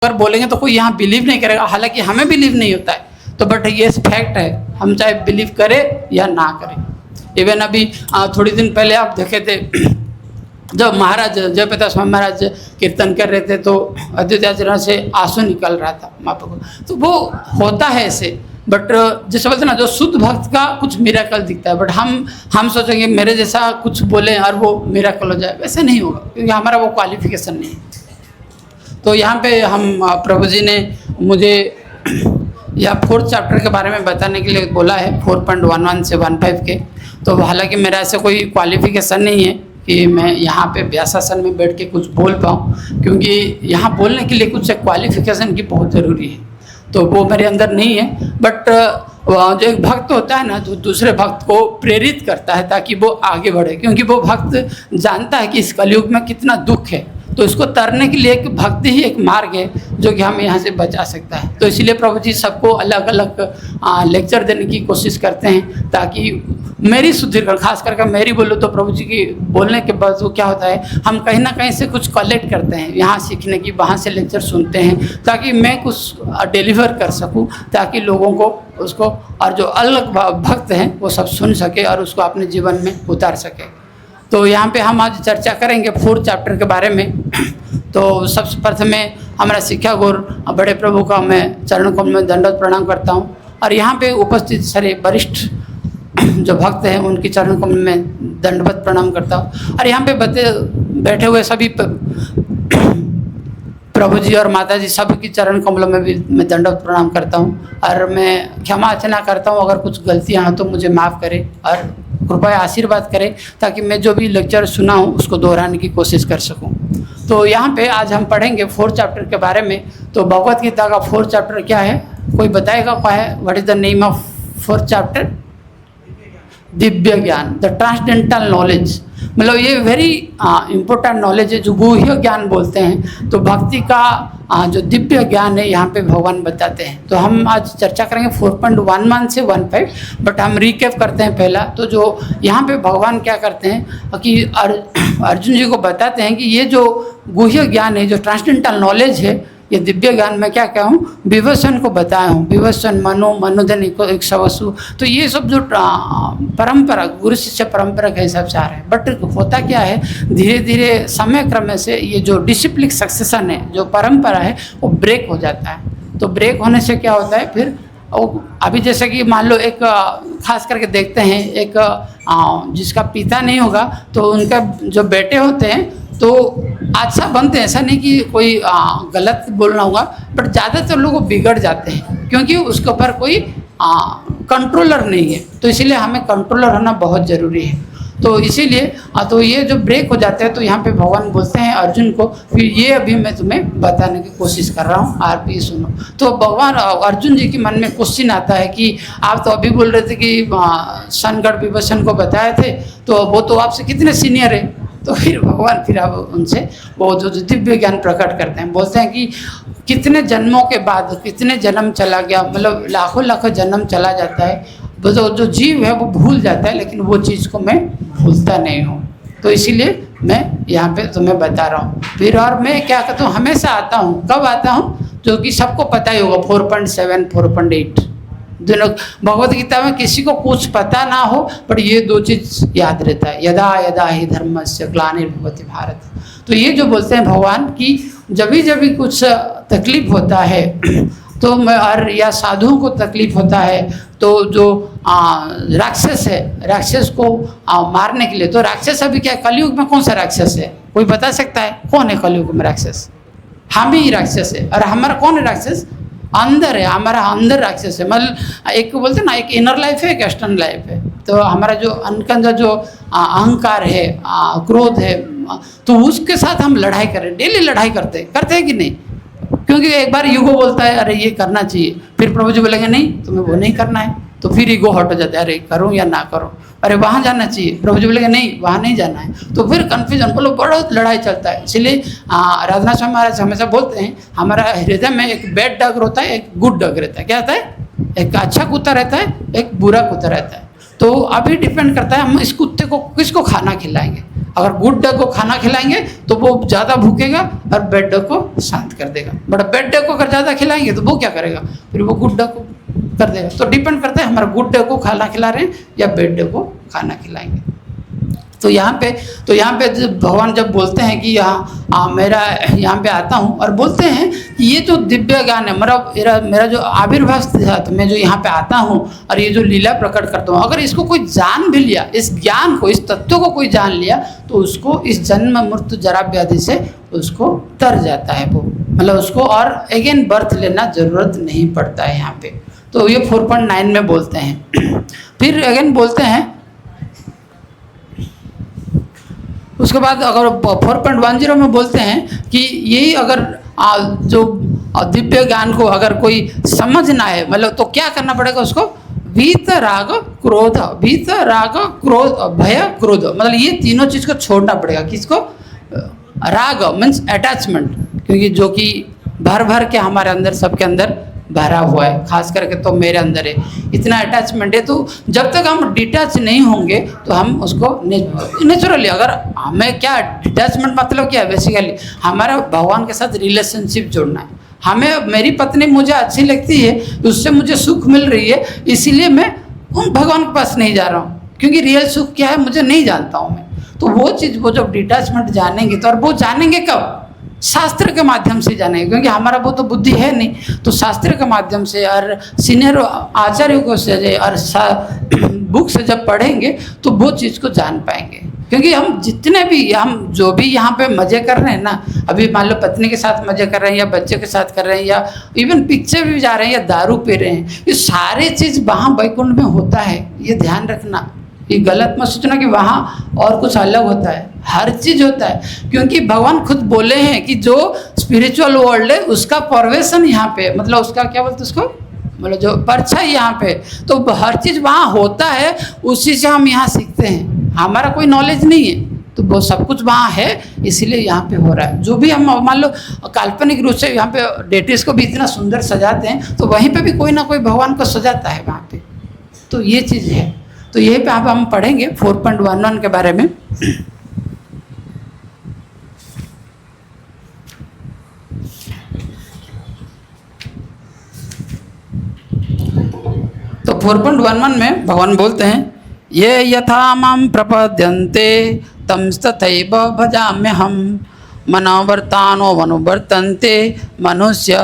अगर बोलेंगे तो कोई यहाँ बिलीव नहीं करेगा, हालांकि हमें बिलीव नहीं होता है, तो बट ये फैक्ट है, हम चाहे बिलीव करें या ना करें। इवन अभी थोड़ी दिन पहले आप देखे थे जब महाराज जयप्रकाश स्वामी महाराज कीर्तन कर रहे थे तो अयोध्या से आंसू निकल रहा था मापा को, तो वो होता है ऐसे। बट जैसे बोलते ना, जो शुद्ध भक्त का कुछ मिराकल दिखता है, बट हम सोचेंगे मेरे जैसा कुछ बोले और वो मिराकल हो जाए, वैसे नहीं होगा, क्योंकि हमारा वो क्वालिफिकेशन नहीं है। तो यहाँ पे हम प्रभु जी ने मुझे या 4th चैप्टर के बारे में बताने के लिए बोला है, 4.11 से 15 के। तो हालांकि मेरा ऐसे कोई क्वालिफिकेशन नहीं है कि मैं यहाँ पे व्यासासन में बैठ के कुछ बोल पाऊँ, क्योंकि यहाँ बोलने के लिए कुछ क्वालिफिकेशन की बहुत ज़रूरी है, तो वो मेरे अंदर नहीं है। बट जो एक भक्त होता है ना, जो दूसरे भक्त को प्रेरित करता है ताकि वो आगे बढ़े, क्योंकि वो भक्त जानता है कि इस कलयुग में कितना दुख है, तो इसको तरने के लिए एक भक्ति ही एक मार्ग है जो कि हमें यहाँ से बचा सकता है। तो इसीलिए प्रभु जी सबको अलग अलग लेक्चर देने की कोशिश करते हैं ताकि मेरी शुद्धिकरण, खास करके मेरी बोलूँ तो प्रभु जी की बोलने के बाद वो क्या होता है, हम कहीं ना कहीं से कुछ कलेक्ट करते हैं, यहाँ सीखने की, वहाँ से लेक्चर सुनते हैं ताकि मैं कुछ डिलीवर कर सकूँ, ताकि लोगों को उसको, और जो अलग भक्त हैं वो सब सुन सके और उसको अपने जीवन में उतार सके। तो यहाँ पे हम आज चर्चा करेंगे 4th चैप्टर के बारे में। तो सबसे प्रथम में हमारा शिक्षा गुरु बड़े प्रभु का मैं चरण कमल में दंडवत प्रणाम करता हूँ, और यहाँ पे उपस्थित सारे वरिष्ठ जो भक्त हैं उनकी चरण कमल में दंडवत प्रणाम करता हूँ, और यहाँ पे बैठे हुए सभी प्रभु जी और माता जी सबकी चरण कमलों में भी मैं दंडवत प्रणाम करता हूँ। और मैं क्षमा याचना करता हूँ, अगर कुछ गलतियाँ हैं तो मुझे माफ़ करें और कृपया आशीर्वाद करें ताकि मैं जो भी लेक्चर सुना हूँ उसको दोहराने की कोशिश कर सकूँ। तो यहाँ पे आज हम पढ़ेंगे 4th चैप्टर के बारे में। तो भगवत गीता का 4th चैप्टर क्या है, कोई बताएगा क्या है? What is the name of 4th chapter? Divya ज्ञान, द ट्रांसडेंटल नॉलेज। मतलब ये वेरी इम्पोर्टेंट नॉलेज है जो गुह्य ज्ञान बोलते हैं। तो भक्ति का जो दिव्य ज्ञान है यहाँ पे भगवान बताते हैं। तो हम आज चर्चा करेंगे 4.11 से 15, बट हम रिकैप करते हैं पहला। तो जो यहाँ पे भगवान क्या करते हैं कि अर्जुन जी को बताते हैं कि ये जो गुह्य ज्ञान है, जो ट्रांसडेंटल नॉलेज है, ये दिव्य ज्ञान में क्या क्या हूँ, विवस्वन को बताया हूँ, विवस्वन मनोधन एक सवसु। तो ये सब जो परंपरा, गुरु शिष्य परंपरा के हिसाब से आ रहे हैं। बट होता क्या है, धीरे धीरे समय क्रम से ये जो डिसिप्लिक सक्सेशन है, जो परंपरा है, वो ब्रेक हो जाता है। तो ब्रेक होने से क्या होता है फिर, अभी जैसे कि मान लो एक खास करके देखते हैं, एक जिसका पिता नहीं होगा तो उनका जो बेटे होते हैं तो अच्छा बनते हैं, ऐसा नहीं कि कोई गलत बोलना होगा, बट ज़्यादातर लोग बिगड़ जाते हैं क्योंकि उसके ऊपर कोई कंट्रोलर नहीं है। तो इसीलिए हमें कंट्रोलर होना बहुत ज़रूरी है। तो इसीलिए तो ये जो ब्रेक हो जाते हैं, तो यहाँ पे भगवान बोलते हैं अर्जुन को, फिर ये अभी मैं तुम्हें बताने की कोशिश कर रहा हूँ, आप भी सुनो। तो भगवान अर्जुन जी के मन में क्वेश्चन आता है कि आप तो अभी बोल रहे थे कि सनगढ़ विभूषण को बताए थे, तो वो तो आपसे कितने सीनियर है। तो फिर भगवान फिर अब उनसे वो जो दिव्य ज्ञान प्रकट करते हैं, बोलते हैं कि कितने जन्मों के बाद कितने जन्म चला गया, मतलब लाखों लाखों जन्म चला जाता है, जो जीव है वो भूल जाता है, लेकिन वो चीज़ को मैं भूलता नहीं हूँ। तो इसीलिए मैं यहाँ पे तुम्हें बता रहा हूँ। फिर और मैं क्या कहता हूँ, हमेशा आता हूँ। कब आता हूँ? जो कि सबको पता ही होगा, 4.7 4.8 दोनों भगवत गीता में किसी को कुछ पता ना हो, पर ये दो चीज़ याद रहता है, यदा यदा ही धर्मस्य ग्लानिर्भवति भारत। तो ये जो बोलते हैं भगवान की जब भी कुछ तकलीफ होता है तो मैं, और या साधुओं को तकलीफ होता है, तो जो राक्षस है, राक्षस को मारने के लिए, तो राक्षस अभी क्या कलयुग में कौन सा राक्षस है, कोई बता सकता है कौन है कलयुग में राक्षस? हम ही राक्षस है। और हमारा कौन है राक्षस? अंदर है, हमारा अंदर राक्षस है। मतलब एक बोलते हैं ना, एक इनर लाइफ है, एक एक्सटर्नल लाइफ है। तो हमारा जो अनकंजा जो अहंकार है, क्रोध है, तो उसके साथ हम लड़ाई करें, डेली लड़ाई करते हैं कि नहीं? क्योंकि एक बार ईगो बोलता है अरे ये करना चाहिए, फिर प्रभु जी बोलेंगे नहीं तुम्हें वो नहीं करना है, तो फिर ईगो हट हो जाता है, अरे करूँ या ना करूँ, अरे वहाँ जाना चाहिए, प्रभु जी बोलेंगे नहीं वहाँ नहीं जाना है, तो फिर कन्फ्यूजन, बोलो बहुत लड़ाई चलता है। इसलिए राजनाथ स्वामी महाराज हमेशा बोलते हैं हमारा हृदय में एक बैड डॉग होता है, एक गुड डॉग रहता है। क्या होता है? एक अच्छा कुत्ता रहता है, एक बुरा कुत्ता रहता है। तो अभी डिपेंड करता है हम इस कुत्ते को किसको खाना खिलाएंगे। अगर गुड डॉग को खाना खिलाएंगे तो वो ज़्यादा भूखेगा और बैड डॉग को शांत कर देगा। बट बैड डॉग को अगर ज़्यादा खिलाएंगे तो वो क्या करेगा, फिर वो गुड डॉग को कर देगा। तो डिपेंड करता है हमारा गुड डॉग को खाना खिला रहे हैं या बैड डॉग को खाना खिलाएंगे। तो यहाँ पे जब भगवान जब बोलते हैं कि यहाँ मेरा यहाँ पे आता हूँ और बोलते हैं कि ये जो दिव्य ज्ञान है मेरा जो आविर्भाव था, तो मैं जो यहाँ पे आता हूँ और ये जो लीला प्रकट करता हूँ, अगर इसको कोई जान भी लिया, इस ज्ञान को, इस तत्व को कोई जान लिया, तो उसको इस जन्म मृत्यु जरा व्याधि से उसको तर जाता है वो, मतलब उसको और अगेन बर्थ लेना ज़रूरत नहीं पड़ता है यहाँ पे। तो ये 4.9 में बोलते हैं। फिर अगेन बोलते हैं उसके बाद अगर 4.10 में बोलते हैं कि यही अगर जो दिव्य ज्ञान को अगर कोई समझना है, मतलब तो क्या करना पड़ेगा उसको, वीतराग क्रोध, वीतराग क्रोध भय क्रोध, मतलब ये तीनों चीज़ को छोड़ना पड़ेगा। किसको, राग मीन्स अटैचमेंट, क्योंकि जो कि भर भर के हमारे अंदर सबके अंदर भरा हुआ है, खास करके तो मेरे अंदर है, इतना अटैचमेंट है। तो जब तक हम डिटैच नहीं होंगे तो हम उसको नेचुरली, अगर हमें क्या डिटैचमेंट मतलब क्या है, बेसिकली हमारा भगवान के साथ रिलेशनशिप जोड़ना है। हमें मेरी पत्नी मुझे अच्छी लगती है, उससे मुझे सुख मिल रही है, इसीलिए मैं उन भगवान के पास नहीं जा रहा हूँ, क्योंकि रियल सुख क्या है मुझे नहीं जानता हूँ मैं। तो वो चीज़, वो जब डिटैचमेंट जानेंगे तो, और वो जानेंगे कब, शास्त्र के माध्यम से जानेंगे, क्योंकि हमारा वो तो बुद्धि है नहीं। तो शास्त्र के माध्यम से और सीनियर आचार्यों को से और बुक से जब पढ़ेंगे तो वो चीज़ को जान पाएंगे। क्योंकि हम जितने भी, हम जो भी यहाँ पे मज़े कर रहे हैं ना, अभी मान लो पत्नी के साथ मज़े कर रहे हैं या बच्चे के साथ कर रहे हैं या इवन पिक्चर भी जा रहे हैं या दारू पी रहे हैं, ये सारे चीज़ वहाँ वैकुंठ में होता है, ये ध्यान रखना। ये गलत मत सोचना कि वहाँ और कुछ अलग होता है, हर चीज़ होता है। क्योंकि भगवान खुद बोले हैं कि जो स्पिरिचुअल वर्ल्ड है उसका परवेशन यहाँ पे, मतलब उसका क्या बोलते उसको, मतलब जो परछाई यहाँ पे, तो हर चीज़ वहाँ होता है, उसी से हम यहाँ सीखते हैं। हमारा कोई नॉलेज नहीं है, तो वो सब कुछ वहाँ है, इसीलिए यहाँ पे हो रहा है। जो भी हम मान लो काल्पनिक रूप से यहाँ पे डेटिस को भी इतना सुंदर सजाते हैं, तो वहीं पे भी कोई ना कोई भगवान को सजाता है वहाँ पे। तो ये चीज़ है। तो यही पे आप हम पढ़ेंगे 4.11 के बारे में। तो 4.11 में भगवान बोलते हैं, ये यथा मां प्रपद्यन्ते तंस्तथैव भजाम्यहम् मनोवर्तानो मनुवर्तन्ते मनुष्य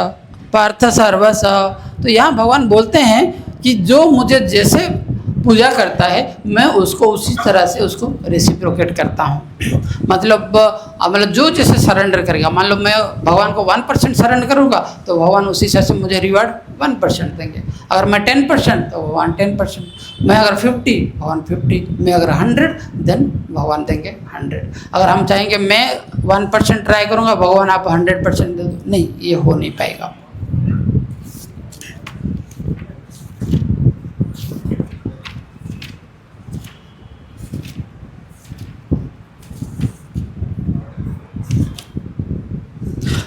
पार्थ सर्वस। तो यहाँ भगवान बोलते हैं कि जो मुझे जैसे पूजा करता है मैं उसको उसी तरह से उसको रेसिप्रोकेट करता हूँ। मतलब जो जैसे सरेंडर करेगा, मान लो मैं भगवान को 1% सरेंडर करूँगा तो भगवान उसी हिसाब से मुझे रिवार्ड 1% देंगे। अगर मैं 10% तो भगवान 10%, मैं अगर 50 भगवान 50, मैं अगर 100 देन भगवान देंगे 100। अगर हम चाहेंगे मैं 1% ट्राई करूँगा, भगवान आप 100% दे दो, नहीं, ये हो नहीं पाएगा।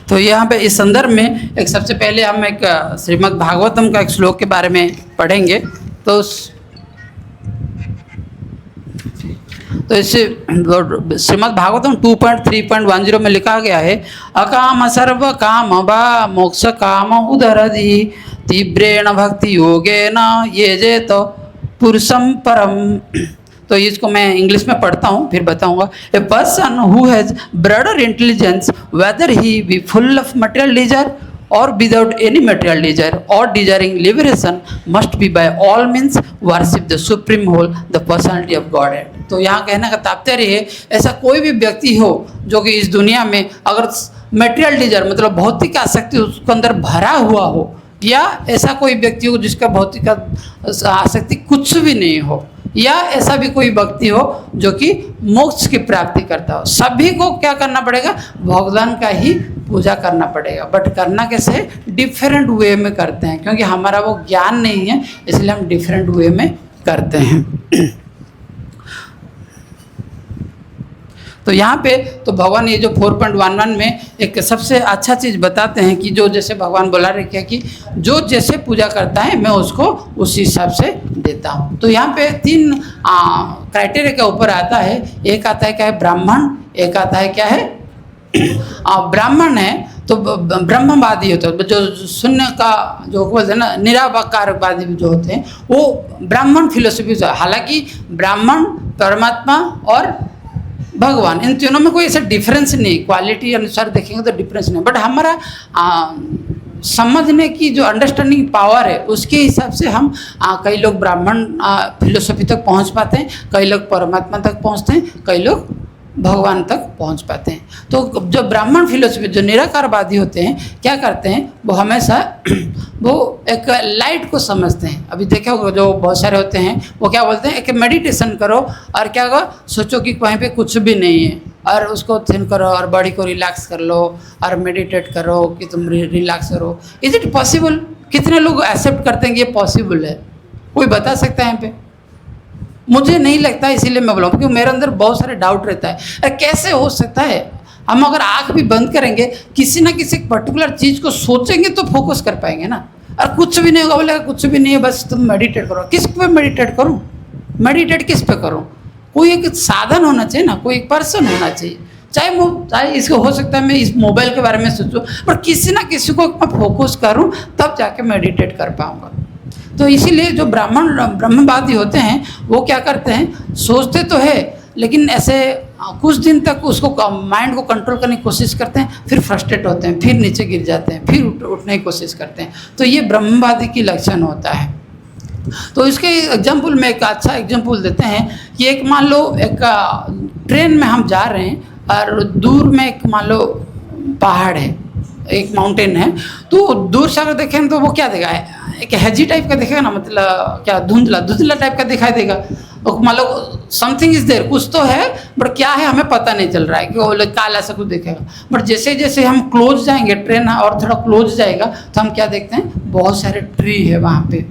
तो यहाँ पे इस संदर्भ में एक सबसे पहले हम एक श्रीमद् भागवतम का एक श्लोक के बारे में पढ़ेंगे। तो इससे श्रीमद् भागवतम 2.3.10 में लिखा गया है, अकाम सर्व काम वा मोक्ष काम उदरधि तीव्रेण भक्ति योगेन ये जे तो पुरुषम परम। तो इसको मैं इंग्लिश में पढ़ता हूँ फिर बताऊँगा। A person who has broader intelligence whether he be full of material desire और विदाउट एनी मटेरियल डिजायर और desiring liberation must be by all means worship the supreme whole the personality of God. तो यहाँ कहने का तात्पर्य है, ऐसा कोई भी व्यक्ति हो जो कि इस दुनिया में अगर मटेरियल डिजायर मतलब भौतिक आसक्ति उसके अंदर भरा हुआ हो, या ऐसा कोई व्यक्ति हो जिसका भौतिक आसक्ति कुछ भी नहीं हो, या ऐसा भी कोई व्यक्ति हो जो कि मोक्ष की प्राप्ति करता हो, सभी को क्या करना पड़ेगा, भगवान का ही पूजा करना पड़ेगा। बट करना कैसे, डिफरेंट वे में करते हैं, क्योंकि हमारा वो ज्ञान नहीं है, इसलिए हम डिफरेंट वे में करते हैं। तो यहाँ पे तो भगवान ये जो 4.11 में एक सबसे अच्छा चीज़ बताते हैं कि जो जैसे भगवान बोला रखे हैं कि जो जैसे पूजा करता है मैं उसको उसी हिसाब से देता हूँ। तो यहाँ पे 3 क्राइटेरिया के ऊपर आता है। एक आता है क्या है ब्राह्मण, एक आता है क्या है ब्राह्मण है तो ब्रह्मवादी होते हैं, जो शून्य का जो बोलते हैं ना निराकारवादी जो होते हैं वो ब्राह्मण फिलोसफी से। हालांकि ब्राह्मण परमात्मा और भगवान इन तीनों में कोई ऐसा डिफरेंस नहीं, क्वालिटी अनुसार देखेंगे तो डिफरेंस नहीं, बट हमारा समझने की जो अंडरस्टैंडिंग पावर है उसके हिसाब से हम कई लोग ब्राह्मण फिलोसफी तक पहुंच पाते हैं, कई लोग परमात्मा तक पहुंचते हैं, कई लोग भगवान तक पहुंच पाते हैं। तो जो ब्राह्मण फिलोसफी जो निराकारवादी होते हैं क्या करते हैं वो हमेशा वो एक लाइट को समझते हैं। अभी देखो जो बहुत सारे होते हैं वो क्या बोलते हैं एक मेडिटेशन करो और क्या करो सोचो कि वहीं पे कुछ भी नहीं है और उसको थिंक करो और बॉडी को रिलैक्स कर लो और मेडिटेट करो कि तुम रिलैक्स करो। Is it possible? कितने लोग एक्सेप्ट करते हैं कि ये पॉसिबल है? कोई बता सकता है यहाँ पे? मुझे नहीं लगता, इसीलिए मैं बोला क्योंकि मेरे अंदर बहुत सारे डाउट रहता है अरे कैसे हो सकता है। हम अगर आँख भी बंद करेंगे किसी ना किसी पर्टिकुलर चीज़ को सोचेंगे तो फोकस कर पाएंगे ना। और कुछ भी नहीं होगा बोलेगा कुछ भी नहीं है बस तुम मेडिटेट करो। किस पे मेडिटेट करूँ? मेडिटेट किस पे करूँ? कोई एक साधन होना चाहिए ना, कोई एक पर्सन होना चाहिए। चाहे इसको हो सकता है मैं इस मोबाइल के बारे में सोचूं पर किसी ना किसी को मैं फोकस करूं तब जाके मेडिटेट कर पाऊंगा। तो इसीलिए जो ब्रह्मवादी होते हैं वो क्या करते हैं सोचते तो है लेकिन ऐसे कुछ दिन तक उसको माइंड को कंट्रोल करने की कोशिश करते हैं, फिर फ्रस्ट्रेट होते हैं, फिर नीचे गिर जाते हैं, फिर उठने की कोशिश करते हैं। तो ये ब्रह्मवादी की लक्षण होता है। तो इसके एग्जाम्पल में एक अच्छा एग्जाम्पल देते हैं कि एक मान लो एक ट्रेन में हम जा रहे हैं और दूर में एक मान लो पहाड़ है, एक माउंटेन है, तो दूर से अगर देखें तो वो क्या देगा एक हैजी टाइप का दिखेगा ना, मतलब क्या धुंधला टाइप का दिखाई देगा। मान लो समथिंग इज देयर, कुछ तो है बट क्या है हमें पता नहीं चल रहा है कि वो काला सा कुछ दिखेगा। बट जैसे जैसे हम क्लोज जाएंगे ट्रेन और थोड़ा क्लोज जाएगा तो हम क्या देखते हैं बहुत सारे ट्री है वहाँ पे।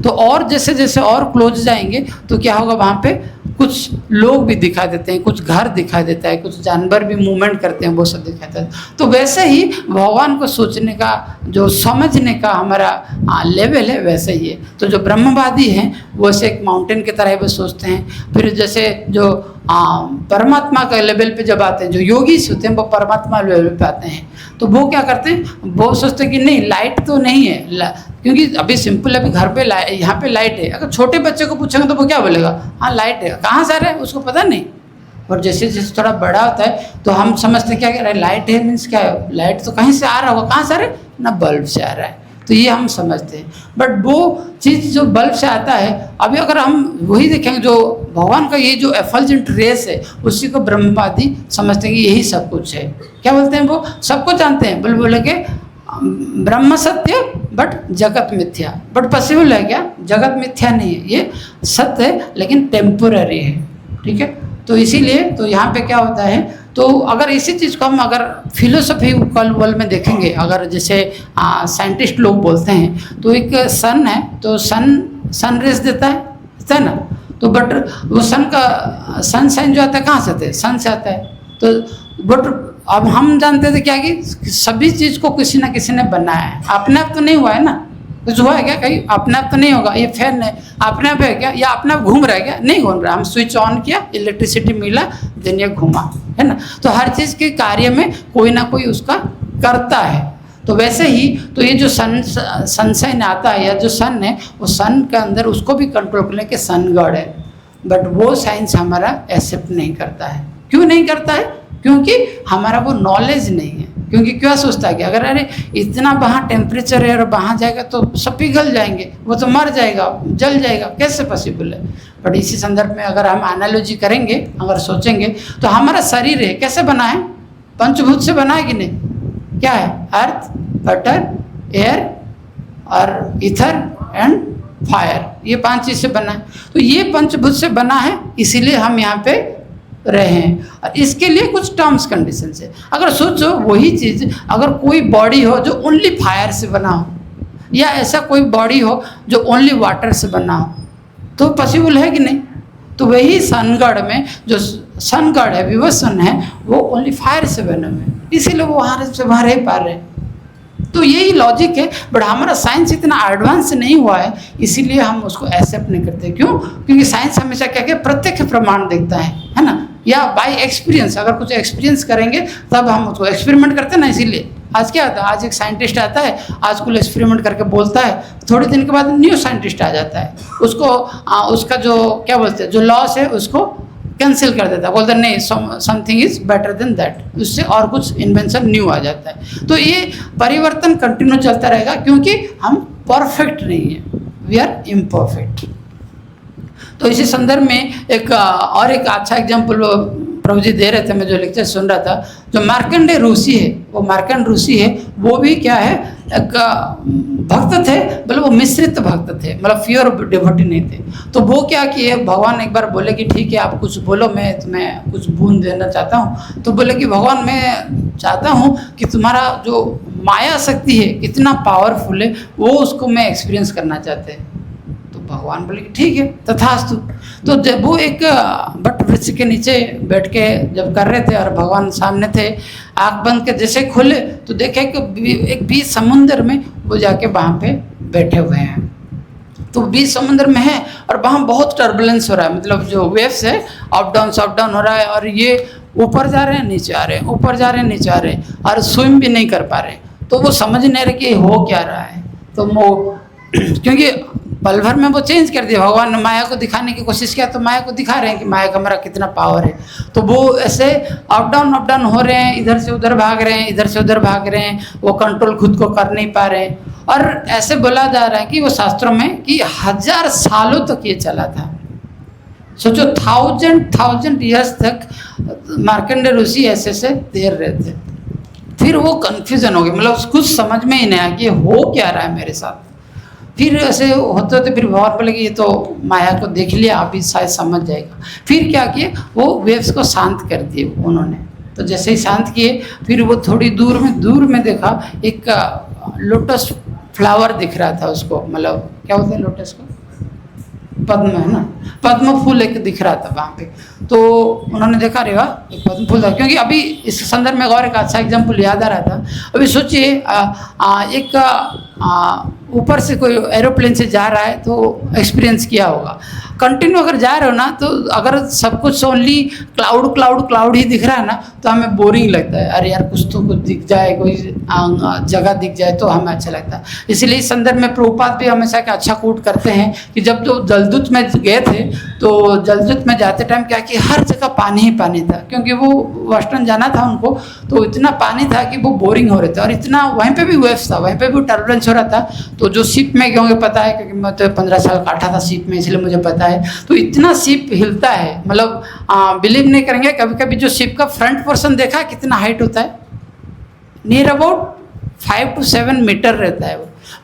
तो और जैसे जैसे और क्लोज जाएंगे तो क्या होगा वहाँ पे कुछ लोग भी दिखाई देते हैं, कुछ घर दिखाई देता है, कुछ जानवर भी मूवमेंट करते हैं, वो सब दिखाई देता है। तो वैसे ही भगवान को सोचने का जो समझने का हमारा लेवल है वैसे ही है। तो जो ब्रह्मवादी हैं वो ऐसे एक माउंटेन की तरह भी सोचते हैं। फिर जैसे जो परमात्मा के लेवल पे जब आते हैं, जो योगी होते हैं वो परमात्मा लेवल पे आते हैं, तो वो क्या करते हैं वो सोचते हैं कि नहीं लाइट तो नहीं है, क्योंकि अभी सिंपल अभी घर पे यहाँ पे लाइट है। अगर छोटे बच्चे को पूछेंगे तो वो क्या बोलेगा हाँ लाइट है, कहाँ से आ रहा है उसको पता नहीं। और जैसे जैसे थोड़ा बड़ा होता है तो हम समझते क्या कह रहे हैं लाइट है मीन्स क्या है, लाइट तो कहीं से आ रहा होगा, कहाँ से आ रहा है ना बल्ब से आ रहा है, तो ये हम समझते हैं। बट वो चीज़ जो बल्ब से आता है, अभी अगर हम वही देखेंगे जो भगवान का ये जो एफल्जेंट रेस है उसी को ब्रह्मवादी समझते हैं कि यही सब कुछ है। क्या बोलते हैं वो सब कुछ जानते हैं, बोले कि ब्रह्म सत्य बट जगत मिथ्या। बट पॉसिबल है क्या? जगत मिथ्या नहीं है, ये सत्य है लेकिन टेम्पोररी है, ठीक है। तो इसीलिए तो यहाँ पे क्या होता है, तो अगर इसी चीज़ को हम अगर फिलोसफिकल वर्ल्ड में देखेंगे, अगर जैसे साइंटिस्ट लोग बोलते हैं तो एक सन है तो सन रेस देता है ना, तो बट वो सन का सनशाइन जो आता है कहाँ से आता है? सन से आता है। तो बट अब हम जानते थे क्या कि सभी चीज़ को किसी ना किसी ने बनाया है, अपने आप तो नहीं हुआ है ना, कुछ हुआ है क्या कहीं? अपने आप तो नहीं होगा। ये फैन है अपने आप है क्या, या अपने आप घूम रहा है क्या? नहीं घूम रहा, हम स्विच ऑन किया इलेक्ट्रिसिटी मिला देन ये घूमा, है ना। तो हर चीज़ के कार्य में कोई ना कोई उसका करता है। तो वैसे ही तो ये जो सनशाइन आता है या जो सन है वो सन के अंदर उसको भी कंट्रोल करने के सन गॉड है, बट वो साइंस हमारा एक्सेप्ट नहीं करता है। क्यों नहीं करता है? क्योंकि हमारा वो नॉलेज नहीं है। क्योंकि क्या सोचता है कि अगर अरे इतना वहाँ टेम्परेचर है और वहाँ जाएगा तो सब पिघल जाएंगे, वो तो मर जाएगा, जल जाएगा, कैसे पॉसिबल है। बट इसी संदर्भ में अगर हम एनालॉजी करेंगे, अगर सोचेंगे तो हमारा शरीर है कैसे बना है? पंचभूत से बना है कि नहीं? क्या है? अर्थ, वाटर, एयर और ईथर एंड फायर, ये 5 चीज़ से बना है। तो ये पंचभूत से बना है, इसीलिए हम यहाँ पे रहे हैं। और इसके लिए कुछ टर्म्स कंडीशन है। अगर सोचो वही चीज़ अगर कोई बॉडी हो जो ओनली फायर से बना हो, या ऐसा कोई बॉडी हो जो ओनली वाटर से बना हो, तो पॉसिबल है कि नहीं? तो वही सनगढ़ में जो सन गॉड है, विवस्वन है, वो ओनली फायर से बने हुए हैं, इसीलिए वो वहाँ से वहाँ रह पा रहे हैं। तो यही लॉजिक है, बट हमारा साइंस इतना एडवांस नहीं हुआ है, इसीलिए हम उसको एक्सेप्ट नहीं करते। क्यों? क्योंकि साइंस हमेशा क्या क्या प्रत्यक्ष प्रमाण देखता है ना, या बाय एक्सपीरियंस। अगर कुछ एक्सपीरियंस करेंगे तब हम उसको एक्सपेरिमेंट करते हैं ना। इसीलिए आज क्या होता है, आज एक साइंटिस्ट आता है, आज कुछ एक्सपेरिमेंट करके बोलता है, थोड़े दिन के बाद न्यू साइंटिस्ट आ जाता है, उसको उसका जो क्या बोलते हैं, जो लॉस है उसको कैंसिल कर देता है, बोलता है नहीं something is better than that, उससे और कुछ इन्वेंशन न्यू आ जाता है। तो ये परिवर्तन कंटिन्यू चलता रहेगा, क्योंकि हम परफेक्ट नहीं है, वी आर इम्परफेक्ट। तो इसी संदर्भ में एक और एक अच्छा एग्जाम्पल प्रभु जी दे रहे थे, मैं जो लेक्चर सुन रहा था, जो मार्कंडेय ऋषि है, वो मार्कंड ऋषि है, वो भी क्या है, एक भक्त थे, मतलब वो मिश्रित भक्त थे, मतलब प्योर डिवोटी नहीं थे। तो वो क्या किए, भगवान एक बार बोले कि ठीक है आप कुछ बोलो, मैं तुम्हें कुछ बूंद देना चाहता हूँ। तो बोले कि भगवान मैं चाहता हूँ कि तुम्हारा जो माया शक्ति है कितना पावरफुल है, वो उसको मैं एक्सपीरियंस करना चाहते हैं। भगवान बोले कि ठीक है तथास्तु। तो जब वो एक बट वृक्ष के नीचे बैठ के जब कर रहे थे और भगवान सामने थे, आँख बंद के जैसे खोले तो देखे कि एक बीच समुद्र में वो जाके वहाँ पे बैठे हुए हैं। तो बीच समुद्र में है और वहाँ बहुत टर्बुलेंस हो रहा है, मतलब जो वेव्स है अप डाउन हो रहा है, और ये ऊपर जा रहे हैं नीचे आ रहे हैं, ऊपर जा रहे हैं नीचे आ रहे हैं, और स्विम भी नहीं कर पा रहे। तो वो समझ नहीं रहे कि हो क्या रहा है। तो वो क्योंकि पल भर में वो चेंज कर दिया, भगवान ने माया को दिखाने की कोशिश किया, तो माया को दिखा रहे हैं कि माया का मेरा कितना पावर है। तो वो ऐसे अप डाउन हो रहे हैं, इधर से उधर भाग रहे हैं, इधर से उधर भाग रहे हैं, वो कंट्रोल खुद को कर नहीं पा रहे हैं। और ऐसे बोला जा रहा है कि वो शास्त्रों में कि 1000 सालों तक ये चला था। सोचो 1000 ईयर्स तक मार्कंडेय ऋषि ऐसे से तैर रहे थे। फिर वो कन्फ्यूजन हो गया, मतलब कुछ समझ में ही नहीं आया कि हो क्या रहा है मेरे साथ। फिर ऐसे होते होते फिर भगवान बोले कि ये तो माया को देख लिया, अभी शायद समझ जाएगा। फिर क्या किए, वो वेव्स को शांत कर दिए उन्होंने। तो जैसे ही शांत किए, फिर वो थोड़ी दूर में देखा एक लोटस फ्लावर दिख रहा था उसको, मतलब क्या बोलते हैं लोटस को, पद्म है ना, पद्म फूल एक दिख रहा था वहाँ पे। तो उन्होंने देखा रे वाह एक पद्म फूल था। क्योंकि अभी इस संदर्भ में और एक अच्छा एग्जाम्पल याद आ रहा था। अभी सोचिए एक ऊपर से कोई एरोप्लेन से जा रहा है, तो एक्सपीरियंस किया होगा। कंटिन्यू अगर जा रहे हो ना, तो अगर सब कुछ ओनली क्लाउड ही दिख रहा है ना, तो हमें बोरिंग लगता है। अरे यार कुछ तो कुछ दिख जाए, कोई जगह दिख जाए तो हमें अच्छा लगता है। इसलिए इस संदर्भ में प्रभुपाद भी हमेशा का अच्छा कोट करते हैं कि जब जो जलदूत में गए थे, तो जलदूत में जाते टाइम क्या कि हर जगह पानी ही पानी था, क्योंकि वो वेस्टर्न जाना था उनको। तो इतना पानी था कि वो बोरिंग हो रहे थे, और इतना वहीं पे भी वेव्स था, वहीं पे भी टर्बुलेंस हो रहा था। तो जो शिप में गए होंगे पता है, क्योंकि मैं तो 15 साल काटा था शिप में, इसलिए मुझे पता है। तो इतना शिप हिलता है, मतलब बिलीव नहीं करेंगे, कभी कभी जो शिप का फ्रंट पोर्शन देखा कितना हाइट होता है, नियर अबाउट 5 to 7 मीटर रहता है।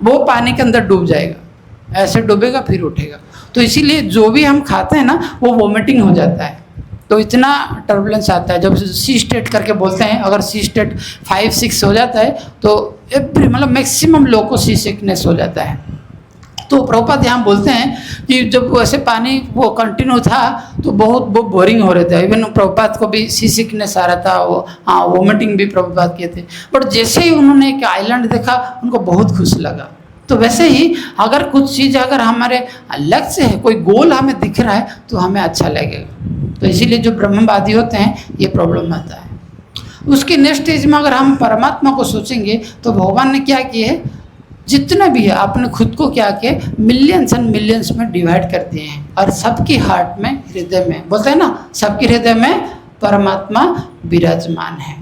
वो पानी के अंदर डूब जाएगा, ऐसे डूबेगा फिर उठेगा। तो इसीलिए जो भी हम खाते हैं ना, वो वोमिटिंग हो जाता है। तो इतना टर्बुलेंस आता है। जब सी स्टेट करके बोलते हैं, अगर सी स्टेट 5-6 हो जाता है, तो एवरी मतलब मैक्सिमम लोग को सी सिकनेस हो जाता है। तो प्रभुपाद यहाँ बोलते हैं कि जब वैसे पानी वो कंटिन्यू था, तो बहुत बोरिंग हो रहे थे। इवन प्रभुपाद को भी सी सिकनेस आ रहा था, वो वोमिटिंग भी प्रभुपाद किए थे। बट जैसे ही उन्होंने एक आइलैंड देखा, उनको बहुत खुश लगा। तो वैसे ही अगर कुछ चीज़ अगर हमारे लक्ष्य है, कोई गोल हमें दिख रहा है, तो हमें अच्छा लगेगा। तो इसीलिए जो ब्रह्मवादी होते हैं, ये प्रॉब्लम आता है। उसके नेक्स्ट स्टेज में अगर हम परमात्मा को सोचेंगे, तो भगवान ने क्या किया है, जितना भी है आपने खुद को क्या किया, मिलियंस एंड मिलियंस में डिवाइड कर दिए हैं, और सबकी हार्ट में, हृदय में, बोलते हैं ना, सबके हृदय में परमात्मा विराजमान है।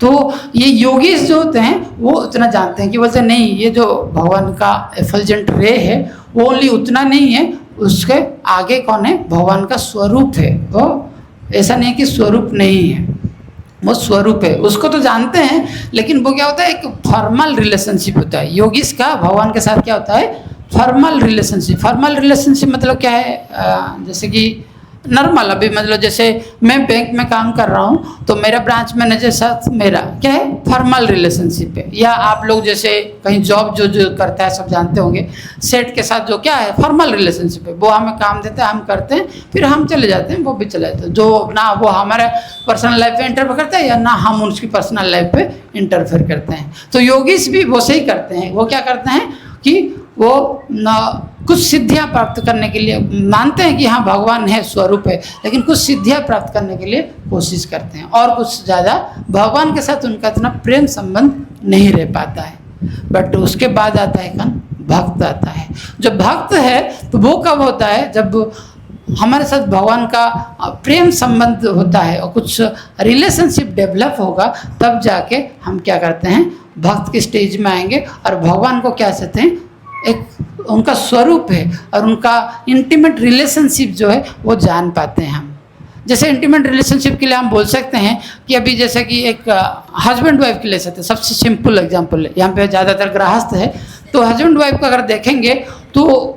तो ये योगीज जो होते हैं, वो इतना जानते हैं कि बोलते नहीं, ये जो भगवान का एफल्जेंट रे है, वो ओनली उतना नहीं है, उसके आगे कौन है, भगवान का स्वरूप है। वो ऐसा नहीं कि स्वरूप नहीं है, वो स्वरूप है, उसको तो जानते हैं। लेकिन वो क्या होता है, एक फॉर्मल रिलेशनशिप होता है योगीज का भगवान के साथ। क्या होता है, फॉर्मल रिलेशनशिप। फॉर्मल रिलेशनशिप मतलब क्या है, जैसे कि नॉर्मल, अभी मतलब जैसे मैं बैंक में काम कर रहा हूँ तो मेरा ब्रांच मैनेजर साथ मेरा क्या है, फॉर्मल रिलेशनशिप है। या आप लोग जैसे कहीं जॉब जो करता है सब जानते होंगे, सेट के साथ जो क्या है, फॉर्मल रिलेशनशिप है। वो हमें काम देते हैं, हम करते हैं, फिर हम चले जाते हैं, वो भी चले जाते हैं। जो ना वो हमारे पर्सनल लाइफ पे इंटरफेयर करता है या ना हम उसकी पर्सनल लाइफ पे इंटरफेयर करते हैं। तो योगीस भी वो सही करते हैं। वो क्या करते हैं कि वो कुछ सिद्धियां प्राप्त करने के लिए मानते हैं कि हाँ भगवान है, स्वरूप है, लेकिन कुछ सिद्धियां प्राप्त करने के लिए कोशिश करते हैं और कुछ ज़्यादा भगवान के साथ उनका इतना प्रेम संबंध नहीं रह पाता है। बट उसके बाद आता है कौन, भक्त आता है। जो भक्त है तो वो कब होता है, जब हमारे साथ भगवान का प्रेम संबंध होता है और कुछ रिलेशनशिप डेवलप होगा, तब जाके हम क्या करते हैं, भक्त के स्टेज में आएंगे और भगवान को क्या कहते हैं, एक उनका स्वरूप है और उनका इंटीमेट रिलेशनशिप जो है वो जान पाते हैं हम। जैसे इंटीमेट रिलेशनशिप के लिए हम बोल सकते हैं कि अभी जैसे कि एक हस्बैंड वाइफ के ले सकते हैं, सबसे सिंपल एग्जांपल है। यहाँ पे ज़्यादातर गृहस्थ है, तो हस्बैंड वाइफ को अगर देखेंगे तो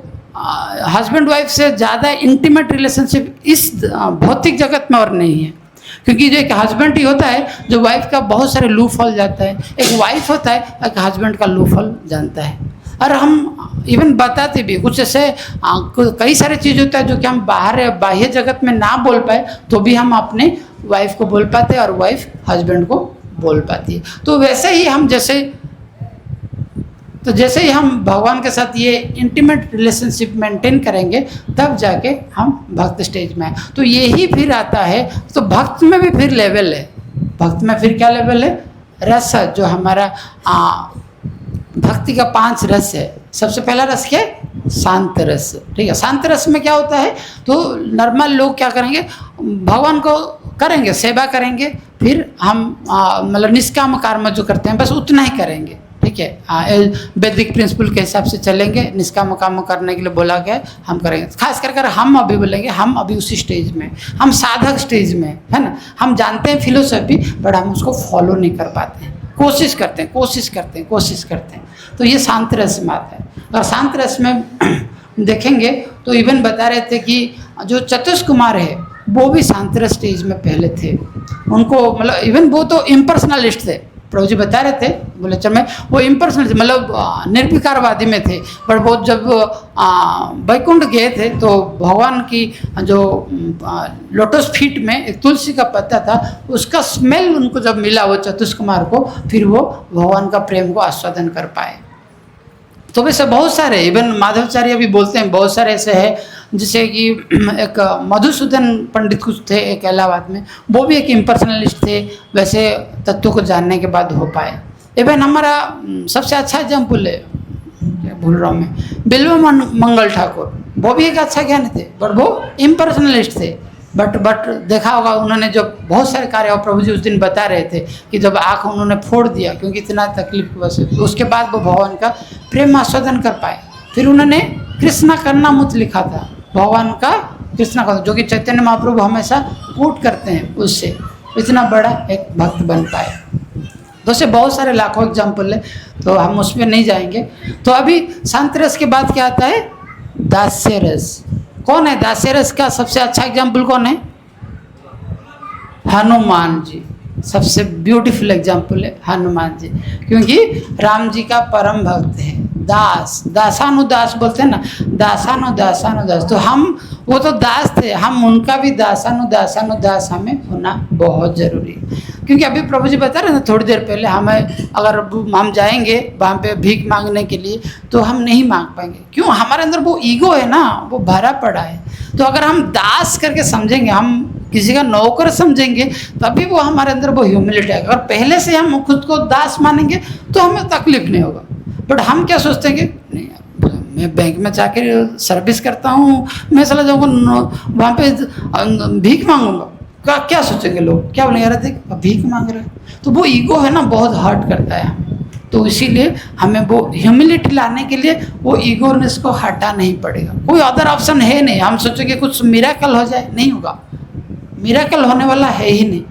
हस्बैंड वाइफ से ज़्यादा इंटीमेट रिलेशनशिप इस भौतिक जगत में और नहीं है। क्योंकि जो एक हस्बैंड ही होता है जो वाइफ का बहुत सारे लू फॉल जाता है, एक वाइफ होता है एक हस्बैंड का लू फॉल जानता है। और हम इवन बताते भी कुछ ऐसे कई सारे चीज़ होता है जो कि हम बाहर बाह्य जगत में ना बोल पाए तो भी हम अपने वाइफ को बोल पाते हैं और वाइफ हस्बैंड को बोल पाती है। तो वैसे ही हम जैसे ही हम भगवान के साथ ये इंटीमेट रिलेशनशिप मेंटेन करेंगे, तब जाके हम भक्त स्टेज में आए। तो यही फिर आता है, तो भक्त में भी फिर लेवल है। भक्त में फिर क्या लेवल है, रस है, जो हमारा भक्ति का 5 रस है। सबसे पहला रस क्या है, शांत रस। ठीक है, शांत रस में क्या होता है, तो नॉर्मल लोग क्या करेंगे, भगवान को करेंगे, सेवा करेंगे, फिर हम मतलब निष्काम कर्म जो करते हैं बस उतना ही करेंगे। ठीक है, वैदिक प्रिंसिपल के हिसाब से चलेंगे, निष्काम काम करने के लिए बोला गया, हम करेंगे। खास कर हम अभी बोलेंगे, हम अभी उसी स्टेज में, हम साधक स्टेज में है ना। हम जानते हैं फिलोसफी, बट हम उसको फॉलो नहीं कर पाते हैं, कोशिश करते हैं। तो ये शांत रस में आता है। और शांत रस में देखेंगे तो इवन बता रहे थे कि जो चतुष कुमार है वो भी शांत रस स्टेज में पहले थे। उनको मतलब इवन वो तो इम्पर्सनलिस्ट थे, प्रभु जी बता रहे थे बुलेचर में, वो इम्पर्सनल मतलब निर्विकारवादी में थे। पर वो जब वैकुंठ गए थे तो भगवान की जो लोटस फीट में एक तुलसी का पत्ता था, उसका स्मेल उनको जब मिला वो चतुष कुमार को, फिर वो भगवान का प्रेम को आस्वादन कर पाए। तो वैसे बहुत सारे, इवन माधवाचार्य भी बोलते हैं, बहुत सारे ऐसे हैं, जैसे कि एक मधुसूदन पंडित कुछ थे एक इलाहाबाद में, वो भी एक इम्पर्सनलिस्ट थे, वैसे तत्व को जानने के बाद हो पाए। इवन हमारा सबसे अच्छा एग्जाम्पल है, भूल रहा हूँ मैं, बिल्व मंगल ठाकुर, वो भी एक अच्छा ज्ञानी थे, बट वो इम्पर्सनलिस्ट थे। बट देखा होगा उन्होंने जो बहुत सारे कार्य, और प्रभु जी उस दिन बता रहे थे कि जब आँख उन्होंने फोड़ दिया क्योंकि इतना तकलीफ की वजह से, उसके बाद वो भगवान का प्रेम आस्वादन कर पाए। फिर उन्होंने कृष्णा करनामुत लिखा था, भगवान का कृष्णा का, जो कि चैतन्य महाप्रभु हमेशा कोट करते हैं, उससे इतना बड़ा एक भक्त बन पाए। तो से बहुत सारे लाखों एग्जाम्पल है, तो हम उस पर नहीं जाएंगे। तो अभी शांत रस के बाद क्या आता है, दास्य रस। कौन है दास्य रस का सबसे अच्छा एग्जाम्पल कौन है, हनुमान जी। सबसे ब्यूटीफुल एग्जाम्पल है हनुमान जी, क्योंकि राम जी का परम भक्त है। दास, दासानुदास बोलते हैं ना, दासानुदास। तो हम, वो तो दास थे, हम उनका भी दासानुदास हमें होना बहुत ज़रूरी है। क्योंकि अभी प्रभु जी बता रहे हैं थोड़ी देर पहले, हमें अगर हम जाएंगे वहाँ पे भीख मांगने के लिए तो हम नहीं मांग पाएंगे। क्यों, हमारे अंदर वो ईगो है ना, वो भरा पड़ा है। तो अगर हम दास करके समझेंगे, हम किसी का नौकर समझेंगे, तभी वो हमारे अंदर वो ह्यूमिलिटी आएगा। अगर पहले से हम खुद को दास मानेंगे तो हमें तकलीफ नहीं होगा। बट हम क्या सोचते हैं कि नहीं, मैं बैंक में जाकर सर्विस करता हूँ, मैं चला जाऊँगा वहाँ पे भीख मांगूंगा, क्या सोचेंगे लोग, क्या बोलेंगे, अरे देख भीख मांग रहे हैं। तो वो ईगो है ना, बहुत हर्ट करता है हम। तो इसीलिए हमें वो ह्यूमिलिटी लाने के लिए वो ईगोनेस को हटा नहीं पड़ेगा, कोई अदर ऑप्शन है नहीं। हम सोचेंगे कुछ मिरेकल हो जाए, नहीं होगा, मिरेकल होने वाला है ही नहीं।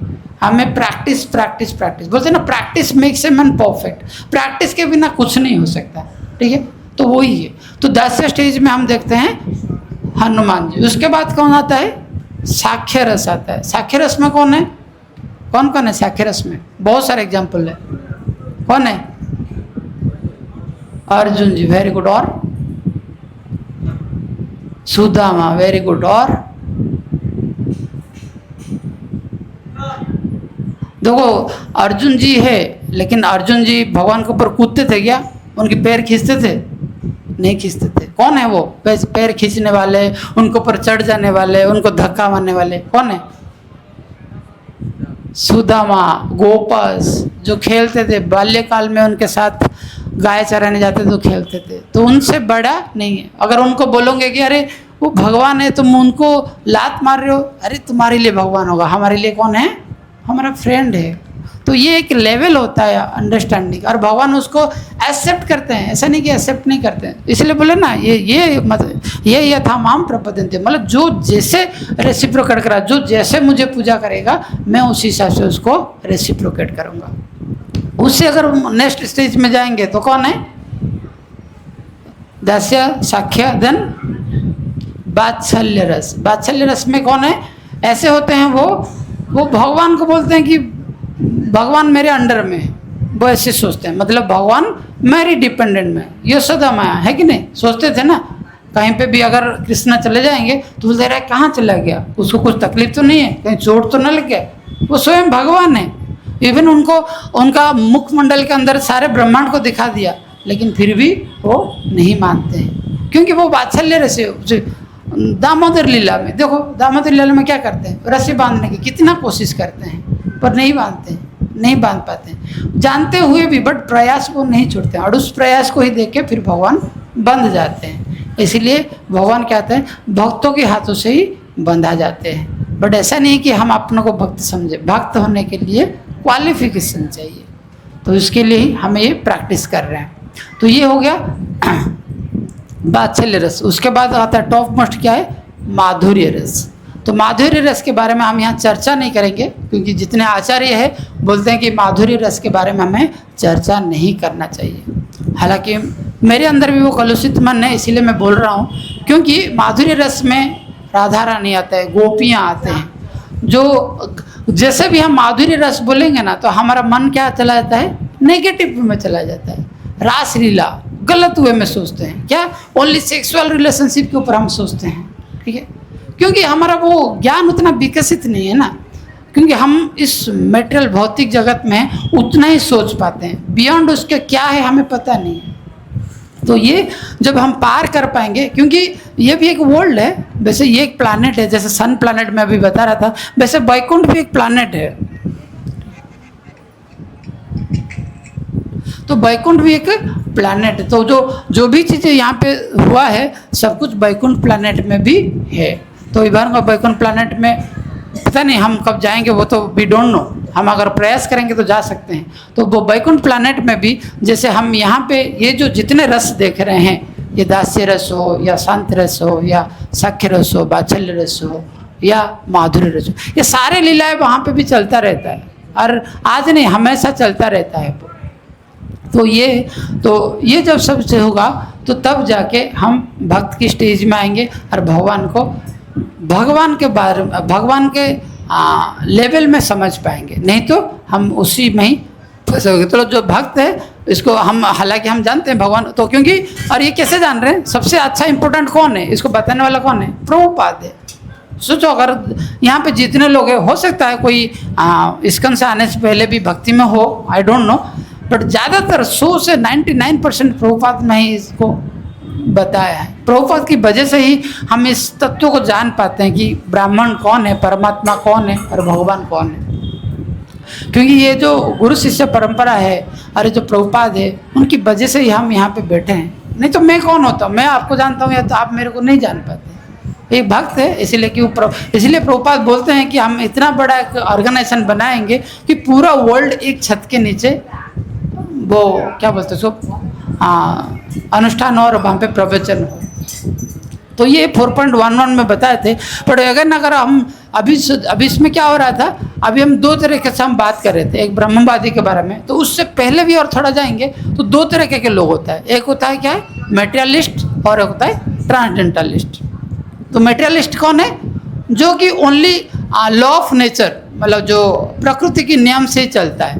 हमें प्रैक्टिस बोलते हैं ना, practice makes a man perfect. Practice के बिना कुछ नहीं हो सकता, ठीक है। तो वही है। तो 10वें स्टेज में हम देखते हैं हनुमान जी। उसके बाद कौन आता है, साख्य रस आता है। साख्य रस में कौन है, कौन कौन है साख्य रस में? बहुत सारे एग्जाम्पल है। कौन है? अर्जुन जी, वेरी गुड। और सुदामा, वेरी गुड। और देखो अर्जुन जी है, लेकिन अर्जुन जी भगवान के ऊपर कूदते थे क्या? उनके पैर खींचते थे? नहीं खींचते थे। कौन है वो पैर खींचने वाले, उनके ऊपर चढ़ जाने वाले, उनको धक्का मारने वाले? कौन है? सुदामा, गोपास, जो खेलते थे बाल्यकाल में, उनके साथ गाय चराने जाते तो खेलते थे। तो उनसे बड़ा नहीं है। अगर उनको बोलोगे कि अरे वो भगवान है, तुम उनको लात मार रहे हो, अरे तुम्हारे लिए भगवान होगा, हमारे लिए कौन है? हमारा फ्रेंड है। तो ये एक लेवल होता है अंडरस्टैंडिंग, और भगवान उसको एक्सेप्ट करते हैं। ऐसा नहीं कि एक्सेप्ट नहीं करते हैं। इसलिए बोले ना, ये मतलब ये यथामाम प्रपद्यन्ते, मतलब जो जैसे रेसिप्रोकेट करा, जो जैसे मुझे पूजा करेगा मैं उस हिसाब से उसको रेसिप्रोकेट करूँगा। उससे अगर नेक्स्ट स्टेज में जाएंगे तो कौन है? दास्य, साख्य, देन वात्सल्य रस। वात्सल्य रस में कौन है? ऐसे होते हैं वो भगवान को बोलते हैं कि भगवान मेरे अंडर में, वो ऐसे सोचते हैं, मतलब भगवान मेरी डिपेंडेंट में। यशोदा माया है कि नहीं? सोचते थे ना, कहीं पे भी अगर कृष्णा चले जाएंगे तो बोलते रहे कहाँ चला गया, उसको कुछ तकलीफ तो नहीं है, कहीं चोट तो न लग गया? वो स्वयं भगवान है। इवन उनको उनका मुखमंडल के अंदर सारे ब्रह्मांड को दिखा दिया, लेकिन फिर भी वो नहीं मानते हैं, क्योंकि वो वात्सल्य रस। दामोदर लीला में देखो, दामोदर लीला में क्या करते हैं? रस्सी बांधने की कितना कोशिश करते हैं, पर नहीं बांधते, नहीं बांध पाते हैं, जानते हुए भी, बट प्रयास को नहीं छोड़ते हैं, और उस प्रयास को ही देख के फिर भगवान बंध जाते हैं। इसलिए भगवान क्या कहते हैं? भक्तों के हाथों से ही बंधा जाते हैं। बट ऐसा नहीं कि हम अपनों को भक्त समझे। भक्त होने के लिए क्वालिफिकेशन चाहिए, तो इसके लिए ही हम ये प्रैक्टिस कर रहे हैं। तो ये हो गया वात्सल्य रस। उसके बाद आता है टॉप मोस्ट, क्या है? माधुर्य रस। तो माधुर्य रस के बारे में हम यहाँ चर्चा नहीं करेंगे, क्योंकि जितने आचार्य हैं बोलते हैं कि माधुर्य रस के बारे में हमें चर्चा नहीं करना चाहिए। हालांकि मेरे अंदर भी वो कलुषित मन है, इसीलिए मैं बोल रहा हूँ, क्योंकि माधुर्य रस में राधा रानी आता है, गोपियाँ आते हैं, जो जैसे भी हम माधुर्य रस बोलेंगे ना तो हमारा मन क्या चला जाता है? नेगेटिव में चला जाता है। रास लीला गलत वे में सोचते हैं, क्या ओनली सेक्सुअल रिलेशनशिप के ऊपर हम सोचते हैं, ठीक है? क्योंकि हमारा वो ज्ञान उतना विकसित नहीं है ना, क्योंकि हम इस मेटेरियल भौतिक जगत में उतना ही सोच पाते हैं, बियॉन्ड उसके क्या है हमें पता नहीं है। तो ये जब हम पार कर पाएंगे, क्योंकि ये भी एक वर्ल्ड है, वैसे ये एक प्लैनेट है, जैसे सन प्लैनेट में अभी बता रहा था, वैसे वैकुंठ भी एक प्लैनेट है। तो वैकुंठ भी एक प्लैनेट है। तो जो भी चीज़ें यहाँ पे हुआ है सब कुछ वैकुंठ प्लैनेट में भी है। तो इधर का वैकुंठ प्लैनेट में पता नहीं हम कब जाएंगे, वो तो वी डोंट नो। हम अगर प्रयास करेंगे तो जा सकते हैं। तो वो वैकुंठ प्लैनेट में भी जैसे हम यहाँ पे ये जो जितने रस देख रहे हैं, ये दास्य रस हो या शांत रस हो या साख्य रस हो, वात्सल्य रस हो या माधुर्य रस हो, ये सारे लीलाएँ वहाँ पे भी चलता रहता है, और आज नहीं हमेशा चलता रहता है। तो ये जब सब से होगा तो तब जाके हम भक्त की स्टेज में आएंगे और भगवान के बारे में, भगवान के लेवल में समझ पाएंगे। नहीं तो हम उसी में ही फंसे होंगे। तो जो भक्त है इसको हम, हालांकि हम जानते हैं भगवान तो, क्योंकि और ये कैसे जान रहे हैं? सबसे अच्छा इंपॉर्टेंट कौन है इसको बताने वाला? कौन है? प्रभुपाद है। सोचो अगर यहाँ पे जितने लोग हैं, हो सकता है कोई इस्कॉन से आने से पहले भी भक्ति में हो, आई डोंट नो, बट ज़्यादातर 100 से 99% प्रभुपाद ने ही इसको बताया है। प्रभुपाद की वजह से ही हम इस तत्व को जान पाते हैं कि ब्राह्मण कौन है, परमात्मा कौन है और भगवान कौन है। क्योंकि ये जो गुरु शिष्य परंपरा है और जो प्रभुपाद है, उनकी वजह से ही हम यहाँ पे बैठे हैं। नहीं तो मैं कौन होता हूँ? मैं आपको जानता हूँ या तो आप मेरे को नहीं जान पाते। एक भक्त है, इसलिए कि इसलिए प्रभुपाद बोलते हैं कि हम इतना बड़ा एक ऑर्गेनाइजेशन बनाएंगे कि पूरा वर्ल्ड एक छत के नीचे, वो क्या बोलते हैं सो, अनुष्ठान और वहाँ पे प्रवचन हो। तो ये 4.11 में बताए थे। पर अगर हम अभी इसमें क्या हो रहा था, अभी हम दो तरीके से हम बात कर रहे थे, एक ब्रह्मवादी के बारे में। तो उससे पहले भी और थोड़ा जाएंगे तो दो तरीके के लोग होता है। एक होता है क्या है? मेटेरियलिस्ट, और एक होता है ट्रांसडेंटलिस्ट। तो मेटेरियलिस्ट कौन है? जो कि ओनली लॉ ऑफ नेचर, मतलब जो प्रकृति के नियम से ही चलता है।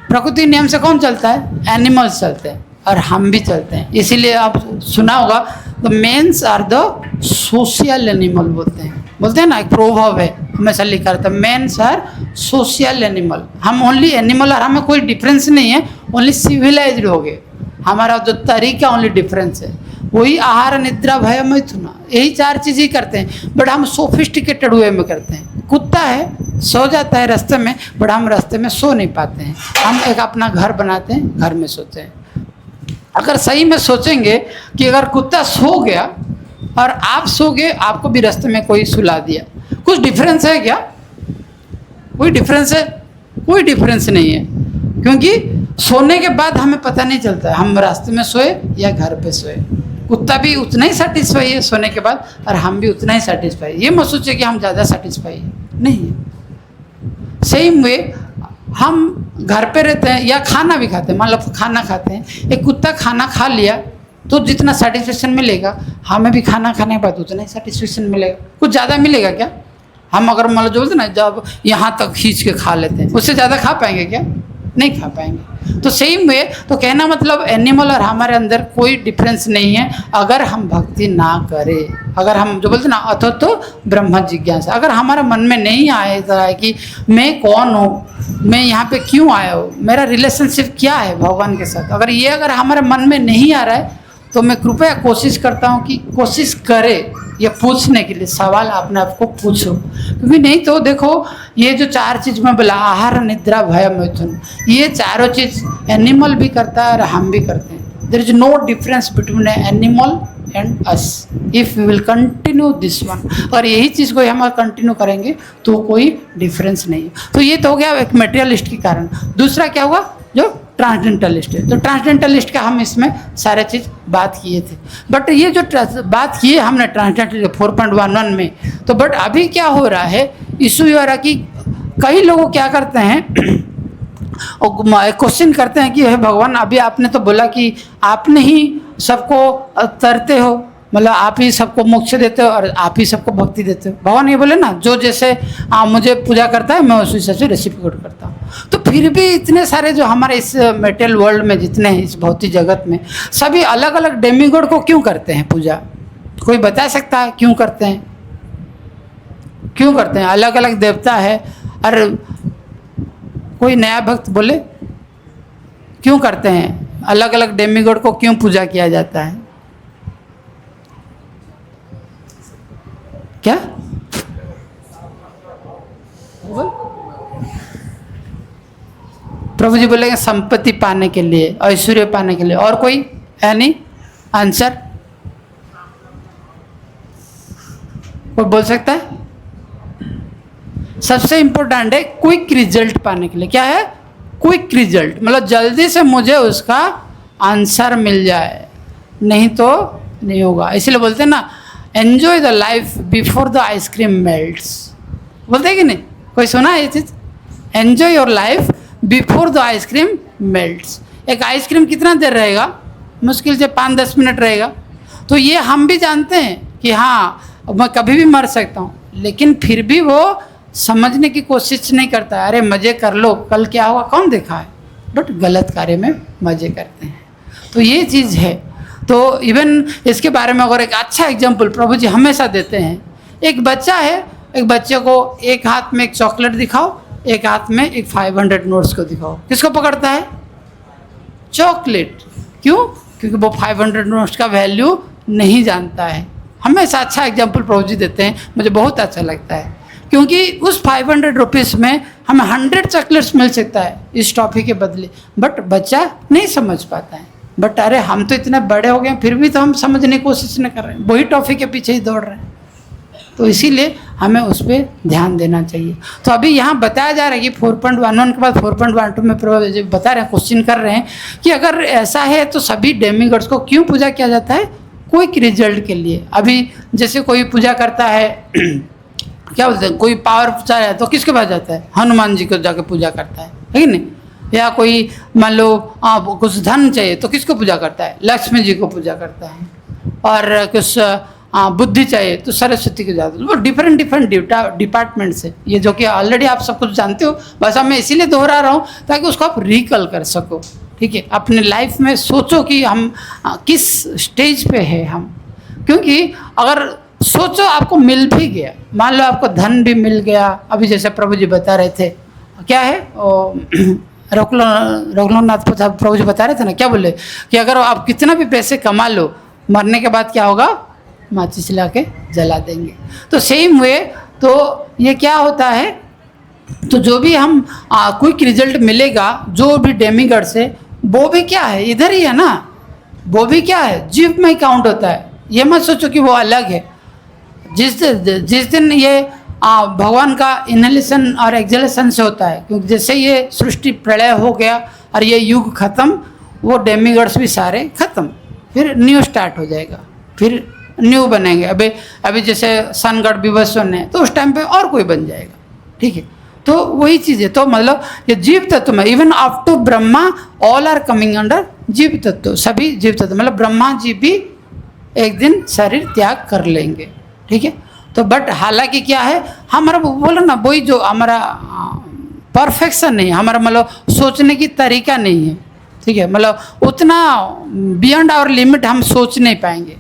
प्रकृति नियम से कौन चलता है? एनिमल्स चलते हैं और हम भी चलते हैं। इसीलिए आप सुना होगा the men's are the social animal बोलते हैं ना, एक प्रोवर्ब है हमेशा लिखा रहता है, मेंस आर सोशल एनिमल। हम ओनली एनिमल और हमें कोई डिफरेंस नहीं है, ओनली सिविलाइज्ड हो गए। हमारा जो तरीका ओनली डिफरेंस है, वही आहार निद्रा भय मैथुन, यही 4 चीज़ ही करते हैं, बट हम सोफिस्टिकेटेड वे में करते हैं। कुत्ता है सो जाता है रास्ते में, बट हम रास्ते में सो नहीं पाते हैं। हम एक अपना घर बनाते हैं, घर में सोते हैं। अगर सही में सोचेंगे कि अगर कुत्ता सो गया और आप सो गए, आपको भी रास्ते में कोई सुला दिया, कुछ डिफरेंस है क्या? कोई डिफरेंस है? कोई डिफरेंस नहीं है, क्योंकि सोने के बाद हमें पता नहीं चलता है हम रास्ते में सोए या घर पे सोए। कुत्ता भी उतना ही सेटिस्फाई है सोने के बाद, और हम भी उतना ही सेटिस्फाई। ये मत सोचे कि हम ज़्यादा सेटिस्फाई है, नहीं है। सेम वे हम घर पे रहते हैं या खाना भी खाते हैं, मान लो खाना खाते हैं, एक कुत्ता खाना खा लिया तो जितना सेटिस्फेक्शन मिलेगा, हमें भी खाना खाने के बाद उतना ही सेटिस्फेक्शन मिलेगा। कुछ ज़्यादा मिलेगा क्या? हम अगर मान लो जो बोलते ना, जब यहाँ तक खींच के खा लेते हैं, उससे ज़्यादा खा पाएंगे क्या? नहीं खा पाएंगे। तो सेम वे, तो कहना मतलब एनिमल और हमारे अंदर कोई डिफरेंस नहीं है, अगर हम भक्ति ना करें। अगर हम जो बोलते ना अथो तो ब्रह्म जिज्ञासा, अगर हमारे मन में नहीं आए कि मैं कौन हूँ, मैं यहाँ पे क्यों आया हूँ, मेरा रिलेशनशिप क्या है भगवान के साथ, अगर हमारे मन में नहीं आ रहा है, तो मैं कृपया कोशिश करता हूँ कि कोशिश करे ये पूछने के लिए, सवाल अपने आप को पूछो। क्योंकि नहीं तो देखो, ये जो 4 चीज़ में बोला, आहार निद्रा भय मैथुन, ये चारों चीज़ एनिमल भी करता है और हम भी करते हैं। There is no difference between animal and us if we will continue this one. और यही चीज़ को हम कंटिन्यू करेंगे तो कोई डिफरेंस नहीं है। तो ये तो हो गया एक मटेरियलिस्ट के कारण। दूसरा क्या हुआ, जो ट्रांसडेंटलिस्ट है। तो ट्रांसडेंटलिस्ट का हम इसमें सारे चीज़ बात किए थे, बट ये जो बात किए हमने ट्रांसडेंटलिस्ट 4.11 में, तो बट अभी क्या हो रहा है, इशू ये हो रहा है कि कई लोग क्या करते हैं, क्वेश्चन करते हैं कि हे भगवान, अभी आपने तो बोला कि आपने ही सबको तरते हो, मतलब आप ही सबको मोक्ष देते हो और आप ही सबको भक्ति देते हो। भगवान ये बोले ना, जो जैसे मुझे पूजा करता है मैं उसी हिसाब से रेसिप्रोकेट करता हूँ। तो फिर भी इतने सारे जो हमारे इस मेटेरियल वर्ल्ड में जितने हैं, इस भौतिक जगत में, सभी अलग अलग डेमीगॉड को क्यों करते हैं पूजा? कोई बता सकता है क्यों करते हैं? क्यों करते हैं? अलग अलग देवता है, और कोई नया भक्त बोले क्यों करते हैं? अलग अलग डेमीगॉड को क्यों पूजा किया जाता है? क्या प्रभु जी बोलेंगे? संपत्ति पाने के लिए, ऐश्वर्य पाने के लिए। और कोई एनी आंसर कोई बोल सकता है? सबसे इंपॉर्टेंट है क्विक रिजल्ट पाने के लिए। क्या है? क्विक रिजल्ट, मतलब जल्दी से मुझे उसका आंसर मिल जाए, नहीं तो नहीं होगा। इसलिए बोलते हैं ना, enjoy the life before the ice cream melts. बोलते हैं कि नहीं? कोई सुना है ये चीज़? Enjoy your life before the ice cream melts. एक आइसक्रीम कितना देर रहेगा? मुश्किल से 5-10 मिनट रहेगा। तो ये हम भी जानते हैं कि हाँ, मैं कभी भी मर सकता हूँ, लेकिन फिर भी वो समझने की कोशिश नहीं करता। अरे मज़े कर लो, कल क्या होगा कौन देखा है, बट गलत कार्य में मज़े करते हैं। तो ये चीज़ है। तो इवन इसके बारे में अगर एक अच्छा एग्जाम्पल प्रभु जी हमेशा देते हैं, एक बच्चा है, एक बच्चे को एक हाथ में एक चॉकलेट दिखाओ, एक हाथ में एक 500 नोट्स को दिखाओ, किसको पकड़ता है? चॉकलेट। क्यों? क्योंकि वो 500 नोट्स का वैल्यू नहीं जानता है। हमेशा अच्छा एग्जाम्पल प्रभु जी देते हैं, मुझे बहुत अच्छा लगता है, क्योंकि उस 500 रुपीज़ में हमें 100 चॉकलेट्स मिल सकता है इस टॉफ़ी के बदले, बट बच्चा नहीं समझ पाता है। बट अरे हम तो इतने बड़े हो गए, फिर भी तो हम समझने की कोशिश नहीं कर रहे हैं, वही टॉफ़ी के पीछे ही दौड़ रहे हैं। तो इसीलिए हमें उस पर ध्यान देना चाहिए। तो अभी यहाँ बताया जा रहा है कि 4.11 के बाद 4.12 में प्रभु बता रहे हैं, क्वेश्चन कर रहे हैं कि अगर ऐसा है तो सभी डेमीगॉड्स को क्यों पूजा किया जाता है? क्विक रिजल्ट के लिए। अभी जैसे कोई पूजा करता है क्या बोलते हैं, कोई पावर चाह है तो किसके पास जाता है? हनुमान जी को जाके पूजा करता है कि नहीं? या कोई मान लो कुछ धन चाहिए तो किसको पूजा करता है? लक्ष्मी जी को पूजा करता है। और कुछ बुद्धि चाहिए तो सरस्वती को जादू। वो डिफरेंट डिपार्टमेंट से, ये जो कि ऑलरेडी आप सब कुछ जानते हो, बस अब मैं इसीलिए दोहरा रहा हूँ ताकि उसको आप रिकल कर सको। ठीक है, अपने लाइफ में सोचो कि हम किस स्टेज पे है हम, क्योंकि अगर सोचो आपको मिल भी गया, मान लो आपको धन भी मिल गया, अभी जैसे प्रभु जी बता रहे थे, क्या है रघुनाथ प्रभु जी बता रहे थे ना, क्या बोले कि अगर आप कितना भी पैसे कमा लो, मरने के बाद क्या होगा, माचिस ला के जला देंगे। तो सेम वे तो ये क्या होता है, तो जो भी हम क्विक रिजल्ट मिलेगा, जो भी डेमिगॉड से, वो भी क्या है, इधर ही है ना, वो भी क्या है, जीव में काउंट होता है। ये मत सोचो कि वो अलग है। जिस दिन ये भगवान का इनहेलेशन और एक्सहेलेशन से होता है, क्योंकि जैसे ये सृष्टि प्रलय हो गया और ये युग खत्म, वो डेमिगॉड्स भी सारे खत्म, फिर न्यू स्टार्ट हो जाएगा, फिर न्यू बनेंगे। अभी जैसे सन गॉड विवस्वन है, तो उस टाइम पे और कोई बन जाएगा। ठीक है, तो वही चीज़ है। तो मतलब ये जीव तत्व में even up to Brahma all are coming under जीव तत्व, सभी जीव तत्व, मतलब ब्रह्मा जी भी एक दिन शरीर त्याग कर लेंगे। ठीक है, तो बट हालांकि क्या है, हमारा बोलो ना, वही जो हमारा परफेक्शन नहीं है, हमारा मतलब सोचने की तरीका नहीं है। ठीक है, मतलब उतना बियॉन्ड आवर लिमिट हम सोच नहीं पाएंगे,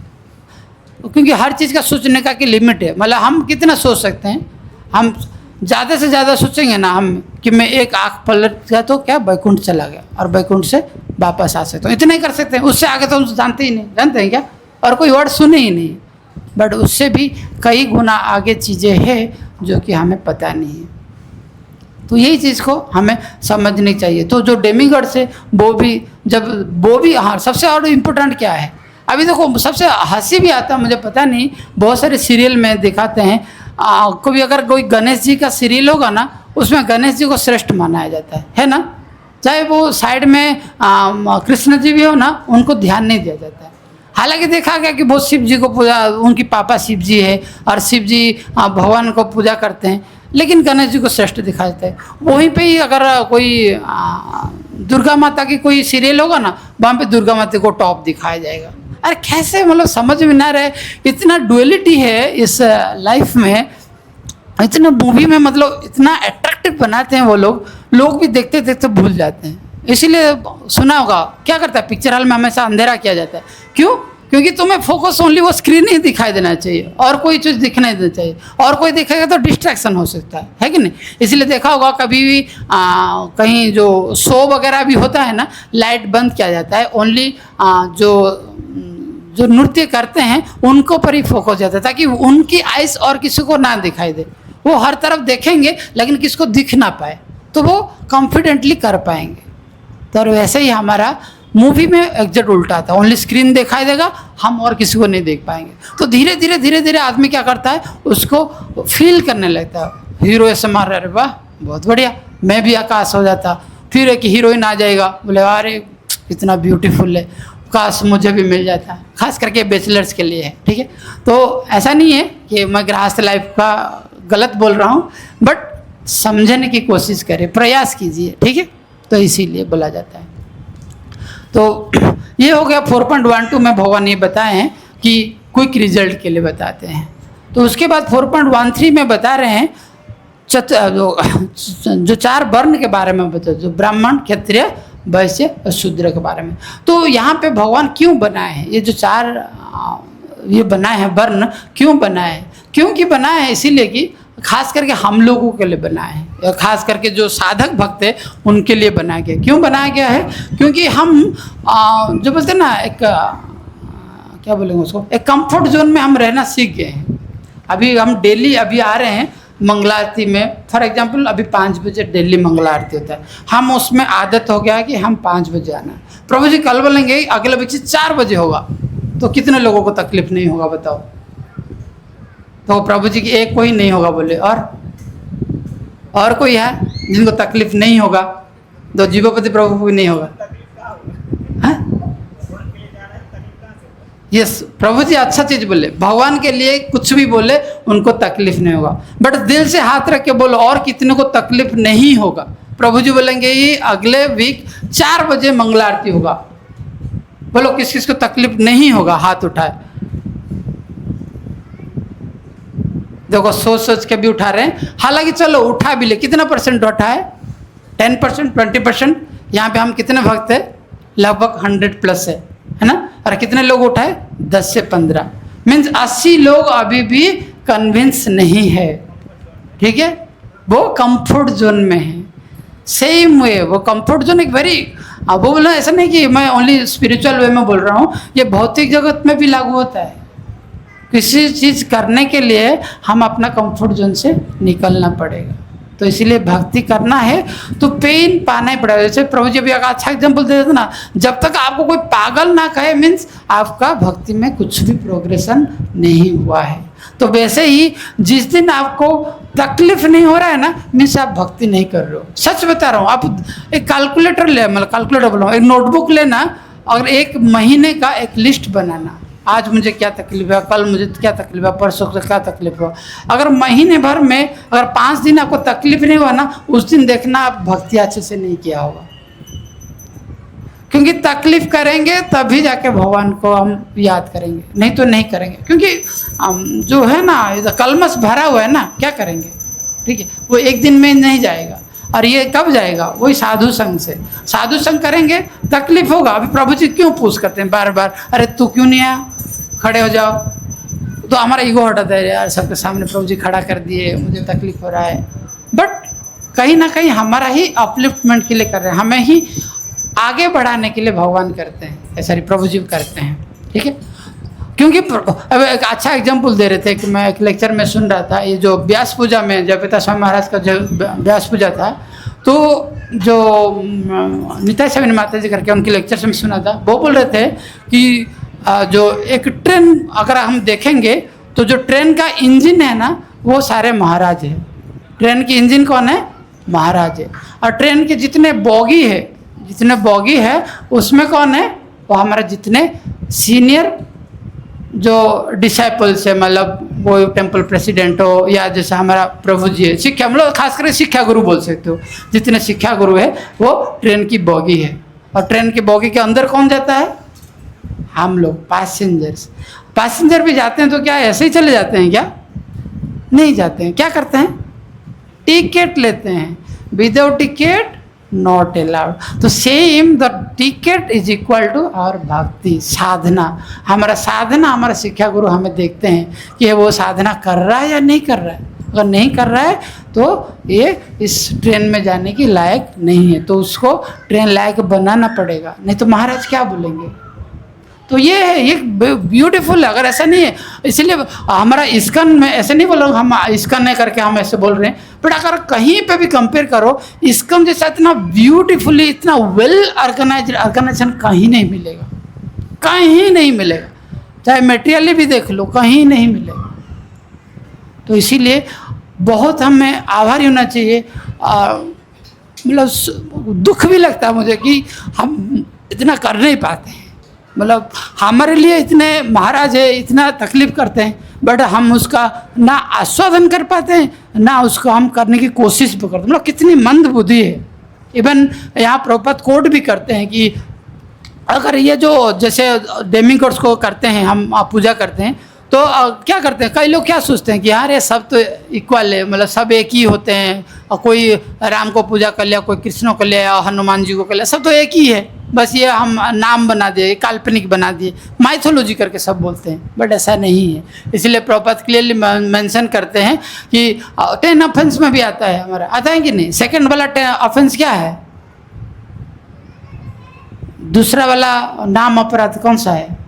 क्योंकि हर चीज़ का सोचने का की लिमिट है। मतलब हम कितना सोच सकते हैं, हम ज़्यादा से ज़्यादा सोचेंगे ना हम कि मैं एक आँख पलट गया तो क्या बैकुंठ चला गया और बैकुंठ से वापस आ सकता हूँ, इतना ही कर सकते हैं। उससे आगे तो हम जानते ही नहीं, जानते हैं क्या, और कोई वर्ड सुने ही नहीं। बट उससे भी कई गुना आगे चीज़ें हैं जो कि हमें पता नहीं है। तो यही चीज़ को हमें समझनी चाहिए। तो जो डेमिगॉड से वो भी हाँ, सबसे और इम्पोर्टेंट क्या है, अभी देखो सबसे हंसी भी आता है, मुझे पता नहीं, बहुत सारे सीरियल में दिखाते हैं, कभी अगर कोई गणेश जी का सीरियल होगा ना, उसमें गणेश जी को श्रेष्ठ माना जाता है ना, चाहे वो साइड में कृष्ण जी भी हो ना, उनको ध्यान नहीं दिया जाता है। हालांकि देखा गया कि बहुत शिव जी को पूजा, उनकी पापा शिव जी है और शिव जी भगवान को पूजा करते हैं, लेकिन गणेश जी को श्रेष्ठ दिखा जाता है। वहीं पे ही अगर कोई दुर्गा माता की कोई सीरियल होगा ना, वहाँ पे दुर्गा माता को टॉप दिखाया जाएगा। अरे कैसे, मतलब समझ में ना रहे, इतना डुअलिटी है इस लाइफ में, इतना मूवी में मतलब इतना अट्रैक्टिव बनाते हैं वो लोग भी देखते देखते भूल जाते हैं। इसीलिए सुना होगा क्या करता है, पिक्चर हॉल में हमेशा अंधेरा किया जाता है। क्यों? क्योंकि तुम्हें फोकस ओनली वो स्क्रीन ही दिखाई देना चाहिए और कोई चीज़ दिखना नहीं देना चाहिए, और कोई दिखेगा तो डिस्ट्रैक्शन हो सकता है कि नहीं। इसलिए देखा होगा कभी भी कहीं जो शो वगैरह भी होता है ना, लाइट बंद किया जाता है, ओनली जो नृत्य करते हैं उनको पर ही फोकस जाता है, ताकि उनकी आइस और किसी को ना दिखाई दे। वो हर तरफ देखेंगे लेकिन किसको दिख ना पाए, तो वो कॉन्फिडेंटली कर पाएंगे। तो वैसे ही हमारा मूवी में एग्जैक्ट उल्टा था, ओनली स्क्रीन दिखाई देगा, हम और किसी को नहीं देख पाएंगे। तो धीरे धीरे आदमी क्या करता है, उसको फील करने लगता है। हीरो ऐसे मार रहा है, अरे वाह बहुत बढ़िया, मैं भी आकाश हो जाता। फिर एक हीरोइन आ जाएगा, बोले अरे इतना ब्यूटीफुल है, काश मुझे भी मिल जाता। खास करके बैचलर्स के लिए है। ठीक है, तो ऐसा नहीं है कि मैं गृहस्थ लाइफ का गलत बोल रहा हूँ, बट समझने की कोशिश करें, प्रयास कीजिए। ठीक है, तो इसीलिए बोला जाता है। तो ये हो गया 4.12 में भगवान ये बताए हैं कि क्विक रिजल्ट के लिए बताते हैं। तो उसके बाद 4.13 में बता रहे हैं जो 4 वर्ण के बारे में बता, जो ब्राह्मण, क्षत्रिय, वैश्य और शूद्र के बारे में। तो यहाँ पे भगवान क्यों बनाए हैं, ये जो 4 ये बनाए हैं वर्ण, क्यों बनाए हैं? क्योंकि बनाए हैं इसीलिए कि खास करके हम लोगों के लिए बनाए हैं, खास करके जो साधक भक्त है उनके लिए बनाया गया। क्यों बनाया गया है? क्योंकि हम जो बोलते हैं ना, एक क्या बोलेंगे उसको, एक कंफर्ट जोन में हम रहना सीख गए हैं। अभी हम डेली अभी आ रहे हैं मंगला आरती में, फॉर एग्जांपल अभी 5 बजे दिल्ली मंगला आरती होता है, हम उसमें आदत हो गया है कि हम 5 बजे आना है। प्रभु जी कल बोलेंगे अगले बच्चे 4 बजे होगा, तो कितने लोगों को तकलीफ नहीं होगा बताओ? तो प्रभु जी की एक कोई नहीं होगा बोले, और कोई है जिनको तकलीफ नहीं होगा? तो जीवोपति प्रभु को भी नहीं होगा। यस, प्रभु जी अच्छा चीज बोले, भगवान के लिए कुछ भी बोले उनको तकलीफ नहीं होगा, बट दिल से हाथ रख के बोलो और कितने को तकलीफ नहीं होगा। प्रभु जी बोलेंगे ये अगले वीक 4 बजे मंगला आरती होगा, बोलो किस किस को तकलीफ नहीं होगा, हाथ उठाए। देखो सोच सोच के भी उठा रहे हैं, हालांकि चलो उठा भी ले, कितना परसेंट उठा है? 10%, 20%। यहाँ पे हम कितने भक्त हैं? लगभग 100+ है ना। और कितने लोग उठाए? 10 से 15, मीन्स 80 लोग अभी भी कन्विंस नहीं है। ठीक है, वो कंफर्ट जोन में है। सेम वे वो कंफर्ट जोन एक वेरी, वो बोलना ऐसा नहीं कि मैं ओनली स्पिरिचुअल वे में बोल रहा हूँ, ये भौतिक जगत में भी लागू होता है। किसी चीज़ करने के लिए हम अपना कंफर्ट जोन से निकलना पड़ेगा। तो इसीलिए भक्ति करना है तो पेन पाना ही पड़ेगा। जैसे प्रभु जी भी एक अच्छा एग्जाम्पल दे देते ना, जब तक आपको कोई पागल ना कहे, मीन्स आपका भक्ति में कुछ भी प्रोग्रेशन नहीं हुआ है। तो वैसे ही जिस दिन आपको तकलीफ नहीं हो रहा है ना, मीन्स आप भक्ति नहीं कर रहे हो। सच बता रहा हूँ, आप एक कैलकुलेटर ले, मतलब कैलकुलेटर बोल रहा हूँ, एक नोटबुक लेना और एक महीने का एक लिस्ट बनाना। आज मुझे क्या तकलीफ है, कल मुझे क्या तकलीफ है, परसों से क्या तकलीफ हो। अगर महीने भर में अगर 5 दिन आपको तकलीफ नहीं हुआ ना, उस दिन देखना आप भक्ति अच्छे से नहीं किया होगा। क्योंकि तकलीफ करेंगे तभी जाके भगवान को हम याद करेंगे, नहीं तो नहीं करेंगे। क्योंकि जो है ना कलमश भरा हुआ है ना, क्या करेंगे? ठीक है, वो एक दिन में नहीं जाएगा। और ये कब जाएगा? वही साधु संग से। साधु संग करेंगे, तकलीफ होगा। अभी प्रभु जी क्यों पूछ करते हैं बार बार, अरे तू क्यों नहीं आया, खड़े हो जाओ। तो हमारा ईगो हटाता है, यार सबके सामने प्रभु जी खड़ा कर दिए, मुझे तकलीफ हो रहा है। बट कहीं ना कहीं हमारा ही अपलिफ्टमेंट के लिए कर रहे हैं, हमें ही आगे बढ़ाने के लिए भगवान करते हैं, ऐसा प्रभु जी करते हैं। ठीक है, क्योंकि अब एक अच्छा एग्जाम्पल दे रहे थे कि मैं एक लेक्चर में सुन रहा था, ये जो व्यास पूजा में जयप्रता स्वामी महाराज का जो व्यास पूजा था, तो जो निताई सविन माता जी करके उनके लेक्चर से मैं सुना था, वो बोल रहे थे कि जो एक ट्रेन अगर हम देखेंगे तो जो ट्रेन का इंजन है ना, वो सारे महाराज है। ट्रेन की इंजन कौन है? महाराज है। और ट्रेन के जितने बोगी है उसमें कौन है? वो हमारे जितने सीनियर जो डिसाइपल्स है, मतलब वो टेम्पल प्रेसिडेंट हो या जैसे हमारा प्रभु जी है, शिक्षा, मतलब खास करके शिक्षा गुरु बोल सकते हो, जितने शिक्षा गुरु है वो ट्रेन की बोगी है। और ट्रेन की बोगी के अंदर कौन जाता है? हम लोग पैसेंजर भी जाते हैं तो क्या ऐसे ही चले जाते हैं? क्या नहीं जाते हैं। क्या करते हैं? टिकट लेते हैं। Without ticket not allowed. तो same the ticket is equal to our bhakti sadhana. हमारा साधना, हमारा शिक्षा गुरु हमें देखते हैं कि वो साधना कर रहा है या नहीं कर रहा है। अगर नहीं कर रहा है तो ये इस ट्रेन में जाने की लायक नहीं है, तो उसको ट्रेन लायक बनाना पड़ेगा, नहीं तो महाराज क्या बोलेंगे। तो ये है, ये ब्यूटीफुल है। अगर ऐसा नहीं है, इसीलिए हमारा इस्कन में ऐसे नहीं बोल रहा हूँ, हम इस्कन नहीं करके हम ऐसे बोल रहे हैं, बट अगर कहीं पे भी कंपेयर करो, इस्कन जैसा इतना ब्यूटीफुली, इतना वेल ऑर्गेनाइजेशन कहीं नहीं मिलेगा, कहीं नहीं मिलेगा। चाहे मटेरियली भी देख लो, कहीं नहीं मिलेगा। तो इसीलिए बहुत हमें आभारी होना चाहिए। मतलब दुख भी लगता है मुझे कि हम इतना कर नहीं पाते हैं। मतलब हमारे लिए इतने महाराज है, इतना तकलीफ करते हैं, बट हम उसका ना आस्वादन कर पाते हैं, ना उसको हम करने की कोशिश भी करते हैं। मतलब कितनी मंद बुद्धि है। इवन यहाँ प्रभुपाद कोट भी करते हैं कि अगर ये जो जैसे डेमिगॉड्स को करते हैं, हम पूजा करते हैं, तो क्या करते हैं, कई लोग क्या सोचते हैं कि यार ये सब तो इक्वल है, मतलब सब एक ही होते हैं। और कोई राम को पूजा कर लिया, कोई कृष्ण को लिया, हनुमान जी को कर लिया, सब तो एक ही है। बस ये हम नाम बना दिए, काल्पनिक बना दिए, माइथोलॉजी करके सब बोलते हैं, बट ऐसा नहीं है। इसलिए प्रभुपाद क्लियरली मेंशन करते हैं कि 10 ऑफेंस में भी आता है, हमारा आता है कि नहीं। सेकंड वाला ऑफेंस क्या है? दूसरा वाला नाम अपराध कौन सा है?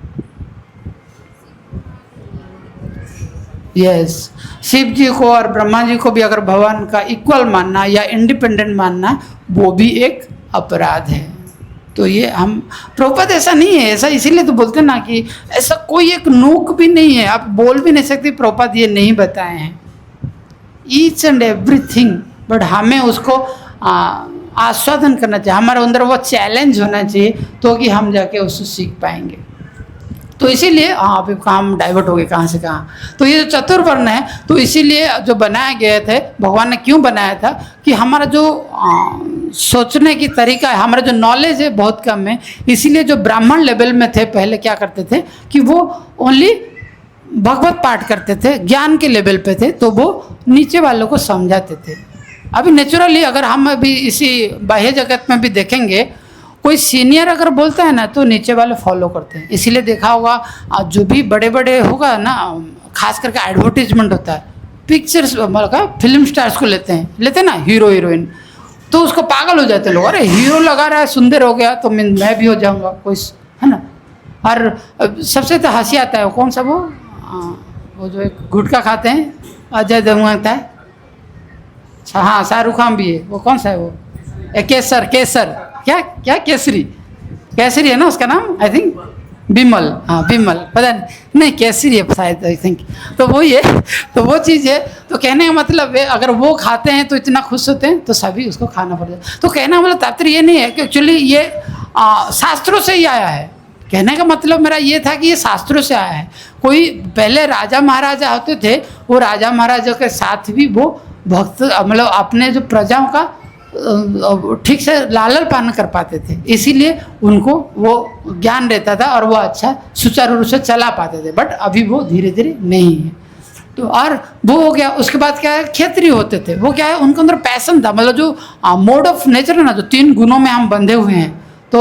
यस, शिव जी को और ब्रह्मा जी को भी अगर भगवान का इक्वल मानना या इंडिपेंडेंट मानना, वो भी एक अपराध है। तो ये हम प्रभुपाद ऐसा नहीं है, ऐसा इसीलिए तो बोलते हैं ना कि ऐसा कोई एक नोक भी नहीं है, आप बोल भी नहीं सकते प्रभुपाद ये नहीं बताए हैं ईच एंड एवरीथिंग। बट हमें उसको आस्वादन करना चाहिए, हमारे अंदर वो चैलेंज होना चाहिए, तो कि हम जाके उसको सीख पाएंगे। तो इसीलिए अभी काम डाइवर्ट हो गए कहाँ से कहाँ। तो ये जो चतुर्वर्ण है, तो इसीलिए जो बनाए गए थे, भगवान ने क्यों बनाया था कि हमारा जो सोचने की तरीका है, हमारा जो नॉलेज है बहुत कम है। इसीलिए जो ब्राह्मण लेवल में थे पहले क्या करते थे कि वो ओनली भगवत पाठ करते थे, ज्ञान के लेवल पे थे, तो वो नीचे वालों को समझाते थे। अभी नेचुरली अगर हम अभी इसी बाह्य जगत में भी देखेंगे, कोई सीनियर अगर बोलता है ना तो नीचे वाले फॉलो करते हैं। इसीलिए देखा होगा जो भी बड़े बड़े होगा ना, खास करके एडवर्टीजमेंट होता है, पिक्चर्स मतलब फिल्म स्टार्स को लेते हैं ना, हीरो हीरोइन, तो उसको पागल हो जाते हैं लोग, अरे हीरो लगा रहा है, सुंदर हो गया तो मैं भी हो जाऊंगा कोई, है ना। और सबसे तो हंसी आता है, वो कौन सा वो जो एक गुटखा खाते हैं, अजय देवगन है, हाँ शाहरुख खान भी है, वो कौन सा है वो, केसर क्या केसरी है ना उसका नाम, आई थिंक बिमल, हाँ बिमल, पता नहीं केसरी है शायद, आई थिंक। तो वही है, तो वो चीज़ है। तो कहने का मतलब है, अगर वो खाते हैं तो इतना खुश होते हैं, तो सभी उसको खाना पड़ जाता है। तो कहने का मतलब तात्पर्य ये नहीं है कि एक्चुअली ये शास्त्रों से ही आया है। कहने का मतलब मेरा ये था कि ये शास्त्रों से आया है। कोई पहले राजा महाराजा होते थे, वो राजा महाराजा के साथ भी वो भक्त मतलब अपने जो प्रजाओं का ठीक से लालन पालन कर पाते थे, इसीलिए उनको वो ज्ञान रहता था और वो अच्छा सुचारू रूप से चला पाते थे। बट अभी वो धीरे धीरे नहीं है। तो और वो हो गया। उसके बाद क्या है, क्षेत्रीय होते थे, वो क्या है, उनके अंदर पैसन था, मतलब जो मोड ऑफ नेचर है ना, जो 3 गुणों में हम बंधे हुए हैं, तो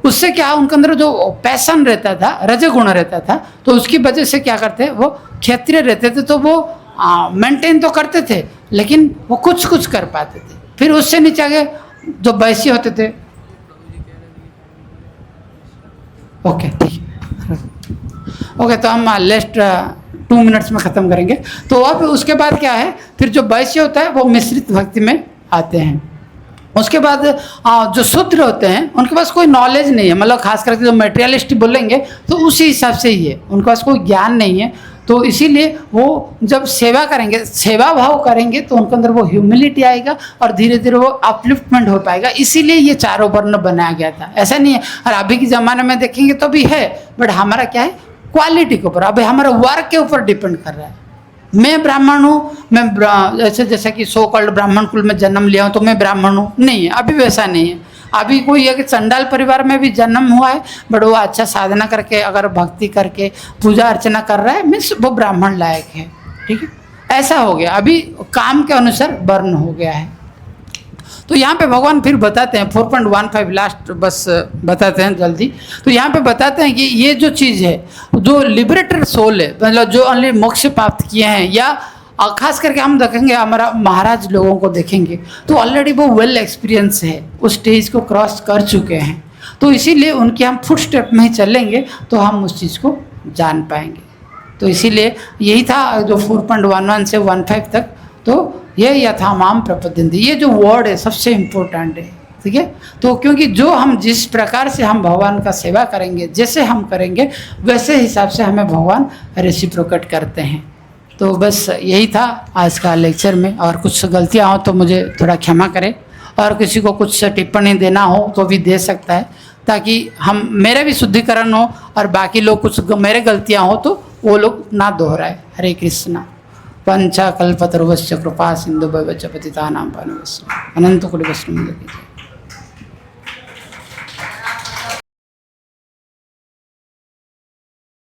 उससे क्या उनके अंदर जो पैसन रहता था, रजगुण रहता था, तो उसकी वजह से क्या करते, वो क्षेत्रीय रहते थे, तो वो मेंटेन तो करते थे, लेकिन वो कुछ कुछ कर पाते थे। फिर उससे नीचे आगे जो वैश्य होते थे, ओके ठीक है, ओके, तो हम लास्ट 2 मिनट्स में ख़त्म करेंगे। तो अब उसके बाद क्या है, फिर जो वैश्य होता है वो मिश्रित भक्ति में आते हैं। उसके बाद जो शूद्र होते हैं, उनके पास कोई नॉलेज नहीं है, मतलब खास करके जो मटेरियलिस्ट बोलेंगे तो उसी हिसाब से ही है, उनके पास कोई ज्ञान नहीं है। तो इसीलिए वो जब सेवा करेंगे, सेवा भाव करेंगे, तो उनके अंदर वो ह्यूमिलिटी आएगा और धीरे धीरे वो अपलिफ्टमेंट हो पाएगा। इसीलिए ये 4 वर्ण बनाया गया था, ऐसा नहीं है। और अभी के ज़माने में देखेंगे तो भी है, बट हमारा क्या है, क्वालिटी के ऊपर, अभी हमारा वर्क के ऊपर डिपेंड कर रहा है। मैं ब्राह्मण हूँ, मैं जैसे कि सो कॉल्ड ब्राह्मण कुल में जन्म लिया हूँ तो मैं ब्राह्मण हूँ, नहीं है, अभी वैसा नहीं है। अभी कोई है कि चंडाल परिवार में भी जन्म हुआ है, बट वो अच्छा साधना करके अगर भक्ति करके पूजा अर्चना कर रहा है, मीन्स वो ब्राह्मण लायक है, ठीक है। ऐसा हो गया, अभी काम के अनुसार वर्ण हो गया है। तो यहाँ पे भगवान फिर बताते हैं 4.15 लास्ट बस बताते हैं जल्दी। तो यहाँ पे बताते हैं कि ये जो चीज़ है, जो लिबरेटेड सोल है, मतलब जो ओनली मोक्ष प्राप्त किए हैं, या खास करके हम देखेंगे हमारा महाराज लोगों को देखेंगे तो ऑलरेडी वो वेल एक्सपीरियंस है, उस स्टेज को क्रॉस कर चुके हैं। तो इसीलिए उनके हम फुट स्टेप में ही चलेंगे तो हम उस चीज़ को जान पाएंगे। तो इसीलिए यही था जो 4.11 से 15 तक, तो ये यथामाम प्रपद्यन्ते, ये जो वर्ड है सबसे इम्पोर्टेंट है, ठीक है। तो क्योंकि जो हम जिस प्रकार से हम भगवान का सेवा करेंगे, जैसे हम करेंगे वैसे हिसाब से हमें भगवान रेसिप्रोकेट करते हैं। तो बस यही था आज का लेक्चर में, और कुछ गलतियाँ हो तो मुझे थोड़ा क्षमा करें, और किसी को कुछ टिप्पणी देना हो तो भी दे सकता है, ताकि हम मेरे भी शुद्धिकरण हो और बाकी लोग कुछ मेरे गलतियाँ हो तो वो लोग ना दोहराए। हरे कृष्णा। पंचाकल्पतरुश्च कृपा सिंधु भैवच पतितानां पावनेभ्यो वैष्णवेभ्यो अनंत कोटि वैष्णव।